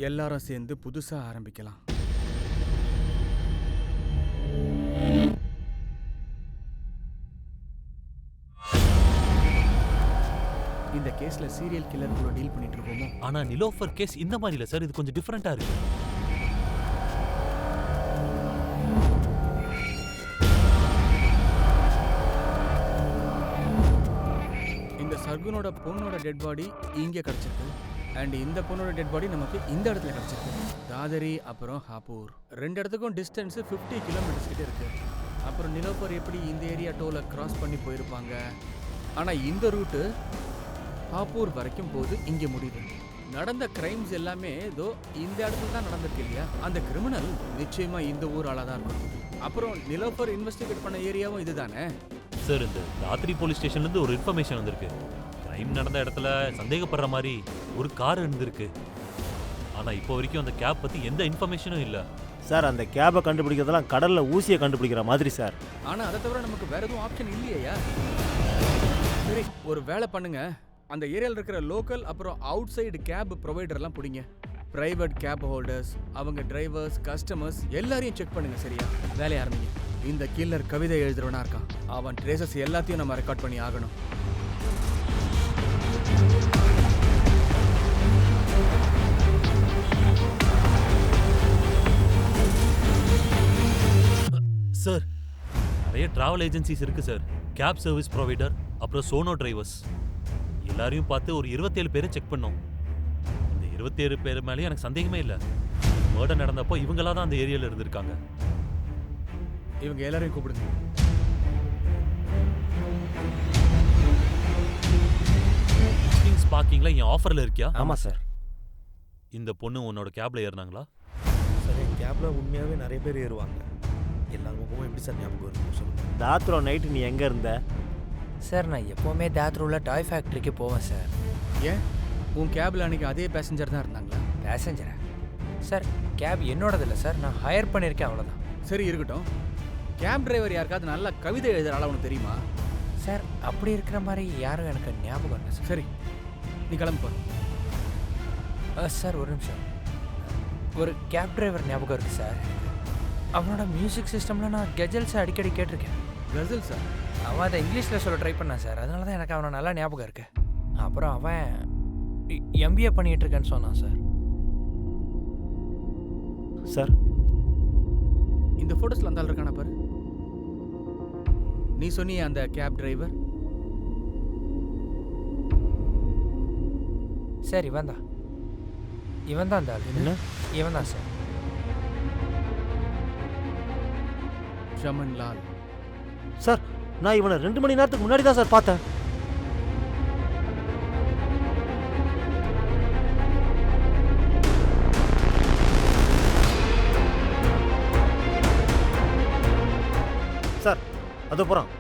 எல்லாரும் சேர்ந்து புதுசா ஆரம்பிக்கலாம். இந்த கேஸ்ல சீரியல் கில்லர் கூட டீல் பண்ணிட்டு இருக்கோமோ? ஆனா நிலோஃபர் கேஸ் இந்த மாதிரி இல்ல சார். இது கொஞ்சம் டிஃபரெண்டா இருக்கு. இந்த சர்குனோட பொண்ணோட டெட் பாடி இங்க கிடைச்சிருக்கு. அண்ட் இந்த பொண்ணோட டெட் பாடி நமக்கு இந்த இடத்துல கிடைச்சிருக்கு. தாதரி அப்புறம் ஹாப்பூர் 2 இடத்துக்கும் டிஸ்டன்ஸ் 50 கிலோமீட்டர்ஸ் கிட்ட இருக்கு. அப்புறம் நிலோஃபர் எப்படி இந்த ஏரியா டோலை கிராஸ் பண்ணி போயிருப்பாங்க? ஆனா இந்த ரூட்டு ஹாப்பூர் வரைக்கும் போது இங்கே முடியுது. நடந்த கிரைம்ஸ் எல்லாமே ஏதோ இந்த இடத்துல தான் நடந்திருக்கு இல்லையா? அந்த கிரிமினல் நிச்சயமா இந்த ஊர் ஆளா தான் இருக்கும். அப்புறம் நிலோஃபர் இன்வெஸ்டிகேட் பண்ண ஏரியாவும் இதுதானே சார்? இந்த தாத்ரி போலீஸ் ஸ்டேஷன்ல இருந்து ஒரு இன்ஃபர்மேஷன் வந்திருக்கு. கிரைம் நடந்த இடத்துல சந்தேகப்படுற மாதிரி ஒரு கார் இருந்திருக்கு. ஆனா இப்போ வரைக்கும் அந்த கேப் பத்தி எந்த இன்ஃபர்மேஷனும் இல்ல சார். அந்த கேபை கண்டுபிடிக்கிறதெல்லாம் கடல்ல ஊசியை கண்டுபிடிக்கிற மாதிரி சார். ஆனா அதை தவிர நமக்கு வேற எதுவும் ஆப்ஷன் இல்லையா? சரி, ஒரு வேலை பண்ணுங்க. அந்த ஏரியாவில் இருக்கிற லோக்கல் அப்புறம் அவுட் சைடு கேப் ப்ரொவைடர்லாம் பிடிங்க. பிரைவேட் கேப் ஹோல்டர்ஸ், அவங்க டிரைவர்ஸ், கஸ்டமர்ஸ் எல்லாரையும் செக் பண்ணுங்க. சரியா? வேலையை ஆரம்பிங்க. இந்த கில்லர் கவிதை எழுதுறவனா இருக்கான். அவன் ட்ரேசஸ் எல்லாத்தையும் நம்ம ரெக்கார்ட் பண்ணி ஆகணும். சார், நிறைய டிராவல் ஏஜென்சிஸ் இருக்கு சார். கேப் சர்வீஸ் ப்ரொவைடர், அப்புறம் சோனோ டிரைவர்ஸ் எல்லாரையும் பார்த்து ஒரு 27 பேரை செக் பண்ணோம். இந்த 27 பேர் மேலேயும் எனக்கு சந்தேகமே இல்லை. மர்டர் நடந்தப்போ இவங்களா தான் அந்த ஏரியாவில் இருந்திருக்காங்க. இவங்க எல்லாரையும் கூப்பிடுங்க. கிங்ஸ் பார்க்கிங்ல என் ஆஃபர்ல இருக்கியா? ஆமா சார். இந்த பொண்ணு உன்னோட கேப்ல ஏறினாங்களா? சார், என் கேப்ல உண்மையாவே நிறைய பேர் ஏறுவாங்க. எல்லா முகமும் எப்படி சார் ஞாபகம் இருக்கும் சொல்லுங்க. ராத்திரோ நைட்டு நீ எங்க இருந்த? சார், நான் எப்போவுமே தாத்ரூவில் டாய் ஃபேக்ட்ரிக்கு போவேன் சார். ஏன் உன் கேப்ல அன்னைக்கு அதே பேசஞ்சர் தான் இருந்தாங்களா? பேசஞ்சரா? சார், கேப் என்னோடது இல்லை சார். நான் ஹையர் பண்ணியிருக்கேன், அவ்வளோதான். சரி இருக்கட்டும். கேப் டிரைவர் யாருக்காவது நல்லா கவிதை எழுதுற ஆளா உனக்கு தெரியுமா? சார், அப்படி இருக்கிற மாதிரி யாரும் எனக்கு ஞாபகம் இல்லை சார். சரி, நீ கிளம்பு. சார், ஒரு நிமிஷம். ஒரு கேப் டிரைவர் ஞாபகம் இருக்குது சார். அவனோட மியூசிக் சிஸ்டமில் நான் கெஜல்ஸை அடிக்கடி கேட்டிருக்கேன். கசல் சார்? அவன் அதை இங்கிலீஷில் சொல்ல ட்ரை பண்ணான் சார். அதனால தான் எனக்கு அவனை நல்லா ஞாபகம் இருக்கு. அப்புறம் அவன் எம்பிஏ பண்ணிகிட்டு இருக்கேன்னு சொன்னான் சார். சார், இந்த ஃபோட்டோஸில் அந்த ஆள் இருக்கானா பாரு. நீ சொன்னியே அந்த கேப் டிரைவர். சார், இவன் தான் அந்த ஆள். என்ன? இவன் தான் சார். ஷமன் லால். சார், நான் இவனை 2 மணி நேரத்துக்கு முன்னாடி தான் சார் பார்த்தேன். சார், அதோ போறான்.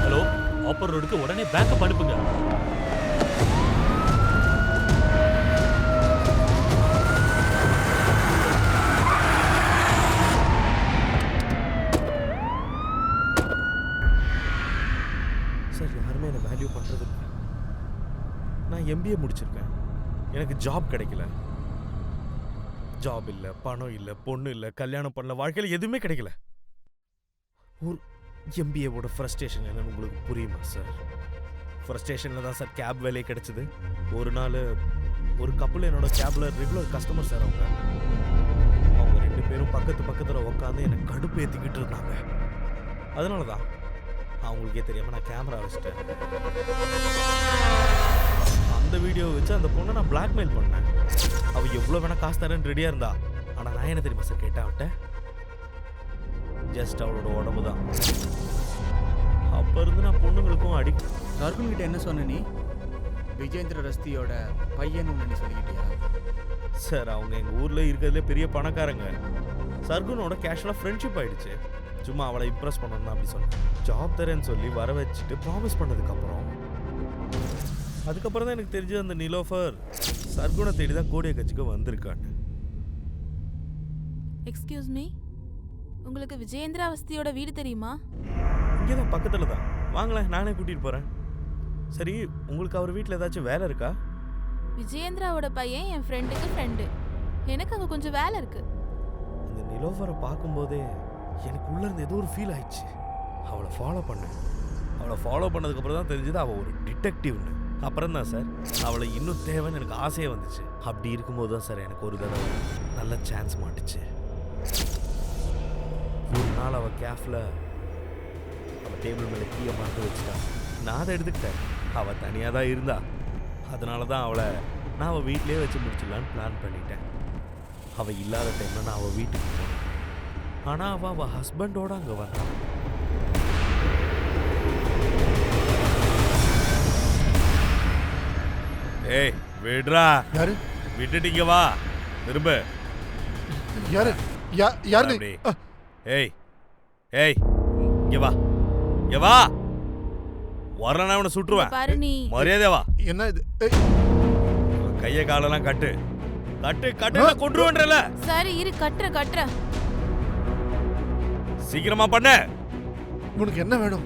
ஹலோ, ஆப்பர் ரோடுக்கு உடனே பேக்கப் அனுப்புங்க. சார், யாருமே என்னை வேல்யூ பண்ணுறது இல்லை. நான் எம்பிஏ முடிச்சிருக்கேன். எனக்கு ஜாப் கிடைக்கல. ஜாப் இல்லை, பணம் இல்லை, பொண்ணு இல்லை, கல்யாணம் பண்ணல, வாழ்க்கையில் எதுவுமே கிடைக்கல. எம்பிஏவோட ஃப்ரஸ்ட்ரேஷன் என்னன்னு உங்களுக்கு புரியுமா சார்? ஃப்ரஸ்ட்ரேஷனில் தான் சார் கேப் வேலையே கிடைச்சிது. ஒரு நாள் ஒரு கப்பல் என்னோட கேபில் ரெகுலர் கஸ்டமர் சார். அவங்க 2 பேரும் பக்கத்தில் உட்காந்து என்னை கடுப்பு ஏற்றிக்கிட்டு இருந்தாங்க. அதனால தான் அவங்களுக்கே தெரியாமல் நான் கேமரா வச்சுட்டேன். அந்த வீடியோவை வச்சு அந்த பொண்ணை நான் பிளாக்மெயில் பண்ணேன். அவள் எவ்வளோ வேணால் காசு தரேன்னு ரெடியாக இருந்தா. ஆனால் நான் என்ன தெரியுமா சார் கேட்டேன் அவட்ட? ஜஸ்ட் அவளோட உடம்பு தான். அப்போ இருந்து நான் பொண்ணுங்களுக்கும் சர்க்குன் கிட்ட என்ன சொன்ன நீ? விஜேந்திர ரஸ்தியோட பையன் ஒன்று சொல்லிக்கிட்டியா? சார் அவங்க எங்கள் ஊரில் இருக்கிறதுலே பெரிய பணக்காரங்க. சர்குனோட கேஷுவலாக ஃப்ரெண்ட்ஷிப் ஆயிடுச்சு. சும்மா அவளை இம்ப்ரெஸ் பண்ணணும்னு அப்படி சொன்னேன். ஜாப் தரேன்னு சொல்லி வர வச்சுட்டு ப்ராமிஸ் பண்ணதுக்கப்புறம் அதுக்கப்புறம் தான் எனக்கு தெரிஞ்சு அந்த நிலோஃபர் சர்குனை தேடி தான் கோடிய கட்சிக்கு வந்திருக்கான்னு. எக்ஸ்கியூஸ் மீ, உங்களுக்கு விஜயேந்திரா அவஸ்தியோட வீடு தெரியுமா? இங்கே தான் பக்கத்தில் தான். வாங்களேன், நானே கூட்டிகிட்டு போகிறேன். சரி, உங்களுக்கு அவர் வீட்டில் ஏதாச்சும் வேலை இருக்கா? விஜயேந்திராவோட பையன் என் ஃப்ரெண்டுக்கு ஃப்ரெண்டு. எனக்கு அங்கே கொஞ்சம் வேலை இருக்கு. அந்த நிலோஃபரை பார்க்கும்போதே எனக்கு உள்ள இருந்து ஏதோ ஒரு ஃபீல் ஆயிடுச்சு. அவளை ஃபாலோ பண்ணேன். அவளை ஃபாலோ பண்ணதுக்கப்புறம் தான் தெரிஞ்சது அவள் ஒரு டிடெக்டிவ்னு. அப்புறம் தான் சார் அவளை இன்னும் தேவைன்னு எனக்கு ஆசையே வந்துச்சு. அப்படி இருக்கும்போது தான் சார் எனக்கு ஒரு தடவை நல்ல சான்ஸ் மாட்டுச்சு. ஒரு நாள் அவள் கேஃபில் அவள் டேபிள் மேலே கீழே மறந்து வச்சுட்டா. நான் அதை எடுத்துக்கிட்டேன். அவள் தனியாக தான் இருந்தா. அதனால தான் அவளை நான் அவள் வீட்டிலே வச்சு முடிச்சிடலான்னு பிளான் பண்ணிட்டேன். அவள் இல்லாத டைமில் நான் அவள் வீட்டுக்கு போனேன். ஆனால் அவள் ஹஸ்பண்டோட அங்கே வந்தான். ஏய் விடுறா. யாரு? விட்டுட்டீங்க வா திரும்ப. யாரு? யாரு? அப்படி. ஏய் ஏய் இங்க வா, இங்க வா. வரலன்னா அவனை சுட்டுருவேன். பாரு நீ. மரியாதை வா. என்ன இது? ஏய், கைய காலெல்லாம் கட்டு கட்டு கட்டு, கொன்றுவேன்றல. சரி இரு, கட்டுற. சீக்கிரமா பண்ண. உனக்கு என்ன வேணும்?